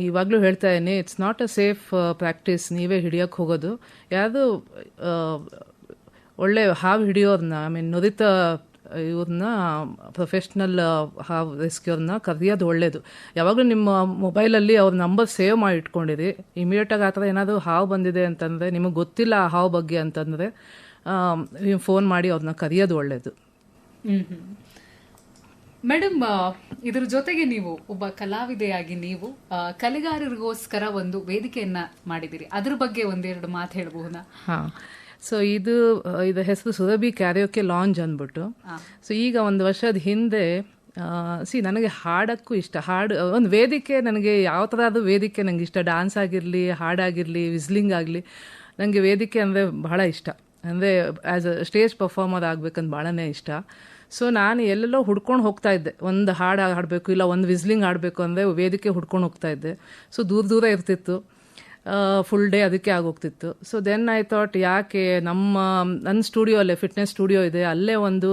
Speaker 2: ಇವಾಗಲೂ ಹೇಳ್ತಾ ಇದ್ದೀನಿ, it's not a safe practice ನೀವೇ ಹಿಡಿಯೋಕ್ಕೆ ಹೋಗೋದು. ಯಾವುದು ಒಳ್ಳೆ ಹಾವು ಹಿಡಿಯೋರನ್ನ, ನುರಿತ ಇವ್ರನ್ನ, ಪ್ರೊಫೆಷ್ನಲ್ ಹಾವು ರೆಸ್ಕ್ಯೂರ್ನ ಕರೆಯೋದು ಒಳ್ಳೆಯದು. ಯಾವಾಗಲೂ ನಿಮ್ಮ ಮೊಬೈಲಲ್ಲಿ ಅವ್ರ ನಂಬರ್ ಸೇವ್ ಮಾಡಿ ಇಟ್ಕೊಂಡಿರಿ. ಇಮಿಡಿಯೇಟಾಗಿ ಆ ಥರ ಏನಾದರೂ ಹಾವು ಬಂದಿದೆ ಅಂತಂದರೆ, ನಿಮಗೆ ಗೊತ್ತಿಲ್ಲ ಆ ಹಾವು ಬಗ್ಗೆ ಅಂತಂದರೆ ನೀವು ಫೋನ್ ಮಾಡಿ ಅವ್ರನ್ನ ಕರೆಯೋದು ಒಳ್ಳೆಯದು.
Speaker 1: ಮೇಡಮ್, ಇದ್ರ ಜೊತೆಗೆ ನೀವು ಒಬ್ಬ ಕಲಾವಿದೆಯಾಗಿ ನೀವು ಕಲೆಗಾರರಿಗೋಸ್ಕರ ಒಂದು ವೇದಿಕೆಯನ್ನ ಮಾಡಿದಿರಿ, ಅದ್ರ ಬಗ್ಗೆ ಒಂದೆರಡು ಮಾತು ಹೇಳ್ಬಹುದಾ?
Speaker 2: ಹಾಂ, ಸೊ ಇದು ಹೆಸರು ಸುರಭಿ ಕ್ಯಾರಿಯೋಕೆ ಲಾಂಜ್ ಅಂದ್ಬಿಟ್ಟು. ಸೊ ಈಗ ಒಂದು ವರ್ಷದ ಹಿಂದೆ ನನಗೆ ಹಾಡೋಕ್ಕೂ ಇಷ್ಟ. ಒಂದು ವೇದಿಕೆ, ನನಗೆ ಯಾವ ಥರ ಅದು ವೇದಿಕೆ ನನಗೆ ಇಷ್ಟ. ಡ್ಯಾನ್ಸ್ ಆಗಿರಲಿ, ಹಾಡಾಗಿರಲಿ, ವಿಸ್ಲಿಂಗ್ ಆಗಲಿ, ನನಗೆ ವೇದಿಕೆ ಅಂದರೆ ಬಹಳ ಇಷ್ಟ. ಅಂದರೆ ಆ್ಯಸ್ ಅ ಸ್ಟೇಜ್ ಪರ್ಫಾರ್ಮರ್ ಆಗಬೇಕಂತ ಭಾಳನೇ ಇಷ್ಟ. ಸೊ ನಾನು ಎಲ್ಲೆಲ್ಲೋ ಹುಡ್ಕೊಂಡು ಹೋಗ್ತಾ ಇದ್ದೆ. ಒಂದು ಹಾಡು ಹಾಡಬೇಕು, ಇಲ್ಲ ಒಂದು ವಿಸ್ಲಿಂಗ್ ಆಡಬೇಕು ಅಂದರೆ ವೇದಿಕೆ ಹುಡ್ಕೊಂಡು ಹೋಗ್ತಾ ಇದ್ದೆ. ಸೊ ದೂರ ಇರ್ತಿತ್ತು, ಫುಲ್ ಡೇ ಅದಕ್ಕೆ ಆಗೋಗ್ತಿತ್ತು. ಸೊ ದೆನ್ ಐ ಥಾಟ್, ಯಾಕೆ ನನ್ನ ಸ್ಟುಡಿಯೋ ಅಲ್ಲೇ ಫಿಟ್ನೆಸ್ ಸ್ಟುಡಿಯೋ ಇದೆ, ಅಲ್ಲೇ ಒಂದು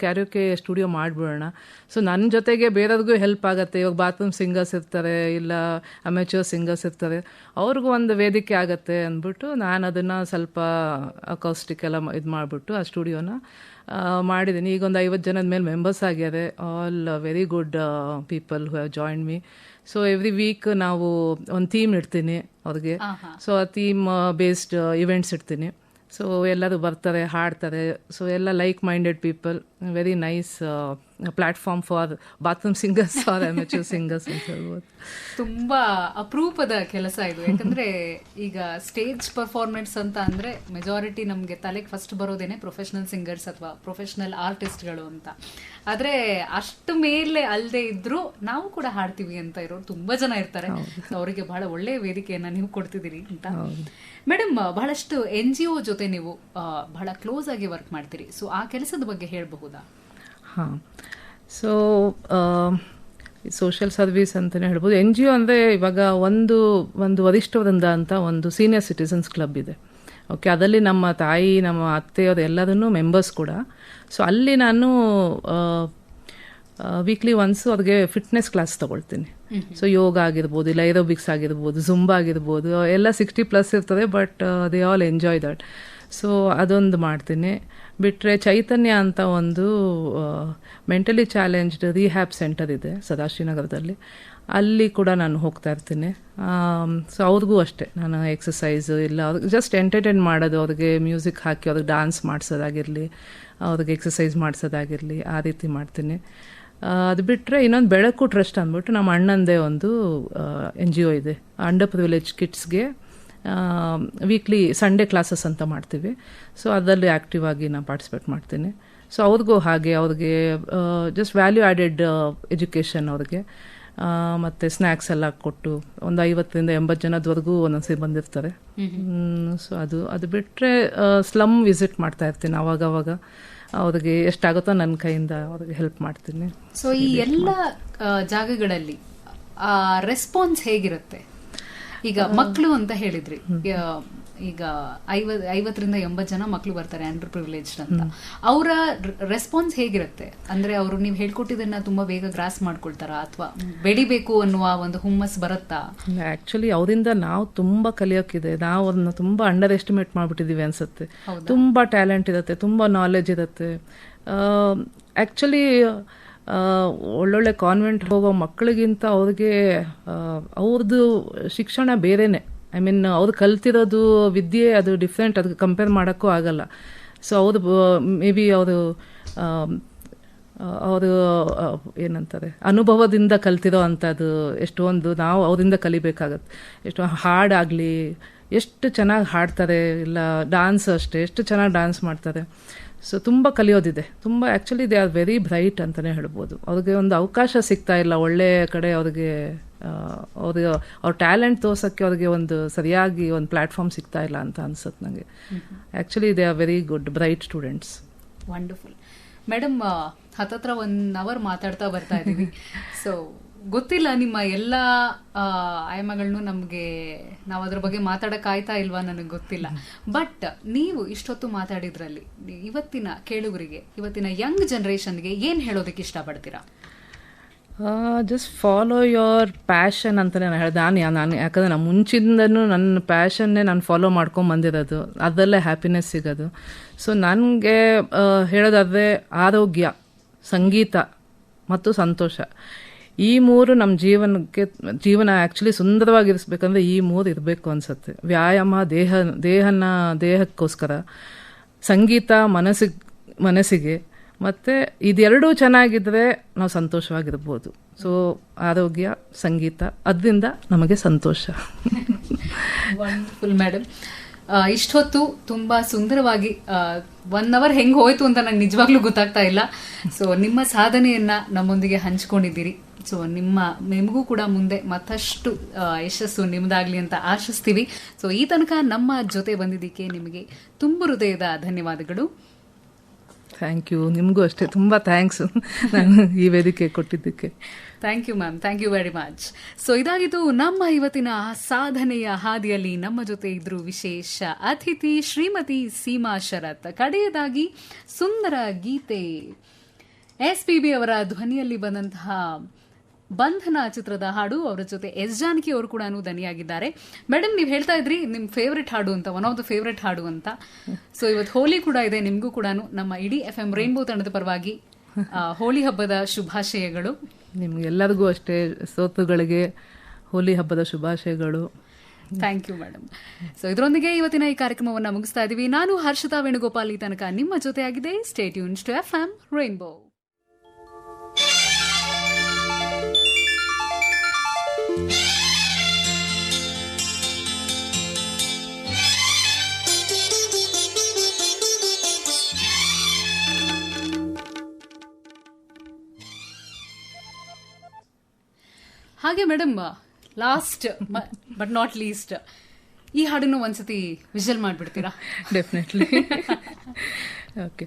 Speaker 2: ಕ್ಯಾರಿಯೋಕೆ ಸ್ಟುಡಿಯೋ ಮಾಡಿಬಿಡೋಣ. ಸೊ ನನ್ನ ಜೊತೆಗೆ ಬೇರೆಯವ್ರಿಗೂ ಹೆಲ್ಪ್ ಆಗುತ್ತೆ. ಇವಾಗ ಬಾತ್ರೂಮ್ ಸಿಂಗರ್ಸ್ ಇರ್ತಾರೆ, ಇಲ್ಲ ಅಮೆಚೂರ್ ಸಿಂಗರ್ಸ್ ಇರ್ತಾರೆ, ಅವ್ರಿಗೂ ಒಂದು ವೇದಿಕೆ ಆಗುತ್ತೆ ಅಂದ್ಬಿಟ್ಟು ನಾನು ಅದನ್ನು ಸ್ವಲ್ಪ ಅಕೌಸ್ಟಿಕ್ ಎಲ್ಲ ಇದು ಮಾಡಿಬಿಟ್ಟು ಆ ಸ್ಟುಡಿಯೋನ ಮಾಡಿದ್ದೀನಿ. ಈಗ ಒಂದು 50 ಜನದ ಮೇಲೆ ಮೆಂಬರ್ಸ್ ಆಗ್ಯಾರೆ. All very good people who have join me. So every week ನಾವು ಒಂದು ಥೀಮ್ ಇಡ್ತೀನಿ ಅವ್ರಿಗೆ. ಸೊ ಆ ಥೀಮ್ ಬೇಸ್ಡ್ ಇವೆಂಟ್ಸ್ ಇಡ್ತೀನಿ. ಸೊ ಎಲ್ಲರೂ ಬರ್ತಾರೆ, ಹಾಡ್ತಾರೆ. ಸೊ ಎಲ್ಲ like minded people, very nice platform for bathroom singers or amateur singers ಅಂತ ಹೇಳ್ಬೋದು.
Speaker 1: ತುಂಬಾ ಅಪರೂಪದ ಕೆಲಸ ಇದು. ಯಾಕಂದ್ರೆ ಈಗ ಸ್ಟೇಜ್ ಪರ್ಫಾರ್ಮೆನ್ಸ್ ಅಂತ ಅಂದ್ರೆ ಮೆಜಾರಿಟಿ ನಮ್ಗೆ ತಲೆಗೆ ಫಸ್ಟ್ ಬರೋದೇನೆ ಪ್ರೊಫೆಷನಲ್ ಸಿಂಗರ್ಸ್ ಅಥವಾ ಪ್ರೊಫೆಷನಲ್ ಆರ್ಟಿಸ್ಟ್ಗಳು ಅಂತ. ಆದ್ರೆ ಅಷ್ಟು ಮೇಲೆ ಅಲ್ಲದೆ ಇದ್ರು ನಾವು ಕೂಡ ಹಾಡ್ತೀವಿ ಅಂತ ಇರೋರು ತುಂಬಾ ಜನ ಇರ್ತಾರೆ. ಅವರಿಗೆ ಬಹಳ ಒಳ್ಳೆಯ ವೇದಿಕೆಯನ್ನ ನೀವು ಕೊಡ್ತಿದ್ದೀರಿ ಅಂತ. ಮೇಡಮ್, ಬಹಳಷ್ಟು NGO ಜೊತೆ ನೀವು ಬಹಳ ಕ್ಲೋಸ್ ಆಗಿ ವರ್ಕ್ ಮಾಡ್ತೀರಿ. ಸೊ ಆ ಕೆಲಸದ ಬಗ್ಗೆ ಹೇಳಬಹುದಾ?
Speaker 2: ಹಾಂ, ಸೊ ಸೋಷಿಯಲ್ ಸರ್ವಿಸ್ ಅಂತಲೇ ಹೇಳ್ಬೋದು. NGO ಅಂದರೆ ಇವಾಗ ಒಂದು ವರಿಷ್ಠ ವೃಂದ ಅಂತ ಒಂದು ಸೀನಿಯರ್ ಸಿಟಿಸನ್ಸ್ ಕ್ಲಬ್ ಇದೆ. ಓಕೆ, ಅದರಲ್ಲಿ ನಮ್ಮ ತಾಯಿ, ನಮ್ಮ ಅತ್ತೆಯವರು ಎಲ್ಲರೂ ಮೆಂಬರ್ಸ್ ಕೂಡ. ಸೊ ಅಲ್ಲಿ ನಾನು ವೀಕ್ಲಿ ಒನ್ಸು ಅವ್ರಿಗೆ ಫಿಟ್ನೆಸ್ ಕ್ಲಾಸ್ ತೊಗೊಳ್ತೀನಿ. ಸೊ ಯೋಗ ಆಗಿರ್ಬೋದು, ಇಲ್ಲ ಏರೋಬಿಕ್ಸ್ ಆಗಿರ್ಬೋದು, ಜುಂಬಾ ಆಗಿರ್ಬೋದು, ಎಲ್ಲ 60+ ಇರ್ತದೆ, but they all enjoy that. So ಅದೊಂದು ಮಾಡ್ತೀನಿ. ಬಿಟ್ಟರೆ ಚೈತನ್ಯ ಅಂತ ಒಂದು ಮೆಂಟಲಿ ಚಾಲೆಂಜ್ಡ್ ರಿಹ್ಯಾಬ್ ಸೆಂಟರ್ ಇದೆ ಸದಾಶಿವನಗರದಲ್ಲಿ, ಅಲ್ಲಿ ಕೂಡ ನಾನು ಹೋಗ್ತಾ ಇರ್ತೀನಿ. ಸೊ ಅವ್ರಿಗೂ ಅಷ್ಟೇ ನಾನು ಎಕ್ಸಸೈಸು ಇಲ್ಲ ಅವ್ರಿಗೆ ಜಸ್ಟ್ ಎಂಟರ್ಟೈನ್ ಮಾಡೋದು, ಅವ್ರಿಗೆ ಮ್ಯೂಸಿಕ್ ಹಾಕಿ ಅವ್ರಿಗೆ ಡಾನ್ಸ್ ಮಾಡಿಸೋದಾಗಿರಲಿ, ಅವ್ರಿಗೆ ಎಕ್ಸಸೈಸ್ ಮಾಡಿಸೋದಾಗಿರಲಿ, ಆ ರೀತಿ ಮಾಡ್ತೀನಿ. ಅದು ಬಿಟ್ಟರೆ ಇನ್ನೊಂದು ಬೆಳಕು ಟ್ರಸ್ಟ್ ಅಂದ್ಬಿಟ್ಟು ನಮ್ಮ ಅಣ್ಣಂದೇ ಒಂದು NGO ಇದೆ. ಅಂಡರ್ ಪ್ರಿವಿಲೇಜ್ ಕಿಡ್ಸ್ಗೆ ವೀಕ್ಲಿ ಸಂಡೇ ಕ್ಲಾಸಸ್ ಅಂತ ಮಾಡ್ತೀವಿ. ಸೊ ಅದರಲ್ಲಿ ಆ್ಯಕ್ಟಿವ್ ಆಗಿ ನಾನು ಪಾರ್ಟಿಸಿಪೇಟ್ ಮಾಡ್ತೀನಿ. ಸೊ ಅವ್ರಿಗೂ ಹಾಗೆ ಅವ್ರಿಗೆ ಜಸ್ಟ್ ವ್ಯಾಲ್ಯೂ ಆ್ಯಡೆಡ್ ಎಜುಕೇಷನ್ ಅವ್ರಿಗೆ, ಮತ್ತು ಸ್ನ್ಯಾಕ್ಸ್ ಎಲ್ಲ ಕೊಟ್ಟು ಒಂದು 50ರಿಂದ 80 ಜನದವರೆಗೂ ಒಂದೊಂದ್ಸರಿ ಬಂದಿರ್ತಾರೆ. ಸೊ ಅದು ಬಿಟ್ಟರೆ ಸ್ಲಮ್ ವಿಸಿಟ್ ಮಾಡ್ತಾ ಇರ್ತೀನಿ ಅವಾಗವಾಗ. ಅವ್ರಿಗೆ ಎಷ್ಟಾಗುತ್ತೋ ನನ್ನ ಕೈಯಿಂದ ಅವ್ರಿಗೆ ಹೆಲ್ಪ್ ಮಾಡ್ತೀನಿ.
Speaker 1: ಸೊ ಈ ಎಲ್ಲ ಜಾಗಗಳಲ್ಲಿ ರೆಸ್ಪಾನ್ಸ್ ಹೇಗಿರುತ್ತೆ? ಈಗ ಮಕ್ಕಳು ಅಂತ ಹೇಳಿದ್ರಿ, ಈಗ 50ರಿಂದ 80 ಜನ ಮಕ್ಕಳು ಬರ್ತಾರೆ ಅಂಡರ್ ಪ್ರಿವಿಲೇಜ್ಡ್ ಅಂತ. ಅವರ ರೆಸ್ಪಾನ್ಸ್ ಹೇಗಿರುತ್ತೆ? ಅಂದ್ರೆ ಅವರು ನೀವು ಹೇಳ್ಕೊಟ್ಟಿದ್ದನ್ನ ತುಂಬಾ ಬೇಗ ಗ್ರಾಸ್ ಮಾಡ್ಕೊಳ್ತಾರಾ, ಅಥವಾ ಬೆಳಿಬೇಕು ಅನ್ನುವ ಒಂದು ಹುಮ್ಮಸ್ ಬರುತ್ತಾ?
Speaker 2: ಆಕ್ಚುಲಿ ಅವರಿಂದ ನಾವು ತುಂಬಾ ಕಲಿಯೋಕ್ಕಿದೆ. ನಾವು ಅದನ್ನ ತುಂಬಾ ಅಂಡರ್ ಎಸ್ಟಿಮೇಟ್ ಮಾಡ್ಬಿಟ್ಟಿದೀವಿ ಅನ್ಸುತ್ತೆ. ತುಂಬಾ ಟ್ಯಾಲೆಂಟ್ ಇರುತ್ತೆ, ತುಂಬಾ ನಾಲೆಜ್ ಇರುತ್ತೆ. ಆಕ್ಚುಲಿ ಒಳ್ಳೊಳ್ಳೆ ಕಾನ್ವೆಂಟ್ ಹೋಗೋ ಮಕ್ಕಳಿಗಿಂತ ಅವ್ರಿಗೆ ಅವ್ರದ್ದು ಶಿಕ್ಷಣ ಬೇರೆನೆ. ಐ ಮೀನ್ ಅವ್ರು ಕಲ್ತಿರೋದು ವಿದ್ಯೆ ಅದು ಡಿಫ್ರೆಂಟ್, ಅದಕ್ಕೆ ಕಂಪೇರ್ ಮಾಡೋಕ್ಕೂ ಆಗಲ್ಲ. ಸೊ ಅವ್ರು ಮೇ ಬಿ ಅವರು ಏನಂತಾರೆ ಅನುಭವದಿಂದ ಕಲ್ತಿರೋ ಅಂಥದ್ದು ಎಷ್ಟೊಂದು ನಾವು ಅವರಿಂದ ಕಲಿಬೇಕಾಗತ್ತೆ. ಎಷ್ಟೋ ಹಾಡಾಗಲಿ ಎಷ್ಟು ಚೆನ್ನಾಗಿ ಹಾಡ್ತಾರೆ, ಇಲ್ಲ ಡಾನ್ಸ್ ಅಷ್ಟೇ ಎಷ್ಟು ಚೆನ್ನಾಗಿ ಡಾನ್ಸ್ ಮಾಡ್ತಾರೆ. ಸೊ ತುಂಬ ಕಲಿಯೋದಿದೆ, ತುಂಬ actually they are very bright ಅಂತಲೇ ಹೇಳ್ಬೋದು. ಅವ್ರಿಗೆ ಒಂದು ಅವಕಾಶ ಸಿಗ್ತಾ ಇಲ್ಲ ಒಳ್ಳೆಯ ಕಡೆ ಅವ್ರಿಗೆ ಅವ್ರ ಟ್ಯಾಲೆಂಟ್ ತೋರ್ಸೋಕ್ಕೆ ಅವ್ರಿಗೆ ಒಂದು ಸರಿಯಾಗಿ ಒಂದು ಪ್ಲ್ಯಾಟ್ಫಾರ್ಮ್ ಸಿಗ್ತಾ ಇಲ್ಲ ಅಂತ ಅನ್ಸುತ್ತೆ ನನಗೆ. Actually they are very good bright students.
Speaker 1: Wonderful madam. ಹತ್ತತ್ರ 1 hour ಮಾತಾಡ್ತಾ ಬರ್ತಾ ಇದ್ದೀವಿ. ಸೊ ಗೊತ್ತಿಲ್ಲ ನಿಮ್ಮ ಎಲ್ಲ ಆಯಾಮಗಳನ್ನು ನಮಗೆ ನಾವು ಅದ್ರ ಬಗ್ಗೆ ಮಾತಾಡಕ್ ಆಯ್ತಾ ಇಲ್ವಾ ನನಗೆ ಗೊತ್ತಿಲ್ಲ. ಬಟ್ ನೀವು ಇಷ್ಟೊತ್ತು ಮಾತಾಡಿದ್ರಲ್ಲಿ ಇವತ್ತಿನ ಕೇಳುಗರಿಗೆ, ಇವತ್ತಿನ ಯಂಗ್ ಜನರೇಷನ್ಗೆ ಏನು ಹೇಳೋದಕ್ಕೆ ಇಷ್ಟಪಡ್ತೀರಾ?
Speaker 2: ಜಸ್ಟ್ ಫಾಲೋ ಯೋರ್ ಪ್ಯಾಷನ್ ಅಂತಲೇ ನಾನು ಹೇಳಿದೆ. ನಾನು ಯಾಕಂದರೆ ನಾನು ಮುಂಚಿಂದನೂ ನನ್ನ ಪ್ಯಾಷನ್ನೇ ನಾನು ಫಾಲೋ ಮಾಡ್ಕೊಂಡು ಬಂದಿರೋದು, ಅದರಲ್ಲೇ ಹ್ಯಾಪಿನೆಸ್ ಸಿಗೋದು. ಸೊ ನನಗೆ ಹೇಳೋದಾದರೆ ಆರೋಗ್ಯ, ಸಂಗೀತ ಮತ್ತು ಸಂತೋಷ, ಈ 3 ನಮ್ಮ ಜೀವನ ಆ್ಯಕ್ಚುಲಿ ಸುಂದರವಾಗಿರಿಸ್ಬೇಕಂದ್ರೆ ಈ 3 ಇರಬೇಕು ಅನಿಸುತ್ತೆ. ವ್ಯಾಯಾಮ ದೇಹಕ್ಕೋಸ್ಕರ, ಸಂಗೀತ ಮನಸ್ಸಿಗೆ, ಮತ್ತು ಇದೆರಡೂ ಚೆನ್ನಾಗಿದ್ದರೆ ನಾವು ಸಂತೋಷವಾಗಿರ್ಬೋದು. ಸೊ ಆರೋಗ್ಯ, ಸಂಗೀತ, ಅದರಿಂದ ನಮಗೆ ಸಂತೋಷ.
Speaker 1: Wonderful madam. ಇಷ್ಟೊತ್ತು ತುಂಬಾ ಸುಂದರವಾಗಿ 1 hour ಹೆಂಗೆ ಹೋಯ್ತು ಅಂತ ನಂಗೆ ನಿಜವಾಗ್ಲೂ ಗೊತ್ತಾಗ್ತಾ ಇಲ್ಲ. ಸೊ ನಿಮ್ಮ ಸಾಧನೆಯನ್ನ ನಮ್ಮೊಂದಿಗೆ ಹಂಚ್ಕೊಂಡಿದ್ದೀರಿ. ಸೊ ನಿಮಗೂ ಕೂಡ ಮುಂದೆ ಮತ್ತಷ್ಟು ಯಶಸ್ಸು ನಿಮ್ದಾಗ್ಲಿ ಅಂತ ಆಶಿಸ್ತೀವಿ. ಸೊ ಈ ತನಕ ನಮ್ಮ ಜೊತೆ ಬಂದಿದ್ದಕ್ಕೆ ನಿಮಗೆ ತುಂಬ ಹೃದಯದ ಧನ್ಯವಾದಗಳು.
Speaker 2: Thank you. ನಿಮಗೂ ಅಷ್ಟೇ ತುಂಬ ಥ್ಯಾಂಕ್ಸ್ ನಾನು ಈ ವೇದಿಕೆ ಕೊಟ್ಟಿದ್ದಕ್ಕೆ.
Speaker 1: Thank you ma'am, thank you very much. So ಇದಾಗಿದ್ದು ನಮ್ಮ ಇವತ್ತಿನ ಸಾಧನೆಯ ಹಾದಿಯಲ್ಲಿ ನಮ್ಮ ಜೊತೆ ಇದ್ರು ವಿಶೇಷ ಅತಿಥಿ ಶ್ರೀಮತಿ ಸೀಮಾ ಶರತ್. ಕಡೆಯದಾಗಿ ಸುಂದರ ಗೀತೆ SPB ಅವರ ಧ್ವನಿಯಲ್ಲಿ ಬಂದಂತಹ ಬಂಧನ ಚಿತ್ರದ ಹಾಡು. ಅವರ ಜೊತೆ ಎಸ್ ಜಾನಕಿ ಅವರು ಕೂಡ ದನಿಯಾಗಿದ್ದಾರೆ. ಮೇಡಮ್, ನೀವು ಹೇಳ್ತಾ ಇದ್ರಿ ನಿಮ್ ಫೇವ್ರೆಟ್ ಹಾಡು ಅಂತ, ಒನ್ ಆಫ್ ದ ಫೇವ್ರೆಟ್ ಹಾಡು ಅಂತ. ಸೊ ಇವತ್ತು ಹೋಲಿ ಕೂಡ ಇದೆ. ನಿಮ್ಗೂ ಕೂಡ ನಮ್ಮ ಇಡೀ FM ರೈನ್ಬೋ ತಂಡದ ಪರವಾಗಿ ಹೋಲಿ ಹಬ್ಬದ ಶುಭಾಶಯಗಳು.
Speaker 2: ನಿಮ್ಗೆಲ್ಲರಿಗೂ ಅಷ್ಟೇ, ಶ್ರೋತೃಗಳಿಗೆ ಹೋಲಿ ಹಬ್ಬದ ಶುಭಾಶಯಗಳು.
Speaker 1: Thank you madam. ಸೊ ಇದರೊಂದಿಗೆ ಇವತ್ತಿನ ಈ ಕಾರ್ಯಕ್ರಮವನ್ನು ಮುಗಿಸ್ತಾ ಇದೀವಿ. ನಾನು ಹರ್ಷಿತಾ ವೇಣುಗೋಪಾಲ್ ಈ ತನಕ ನಿಮ್ಮ ಜೊತೆಯಾಗಿದೆ. Stay tuned to FM Rainbow. ಹಾಗೆ madam, last but not least, ಈ ಹಾಡನ್ನು ಒಂದ್ಸತಿ ವಿಜಲ್ ಮಾಡ್ಬಿಡ್ತೀರಾ?
Speaker 2: ಡೆಫಿನೆಟ್ಲಿ. ಓಕೆ.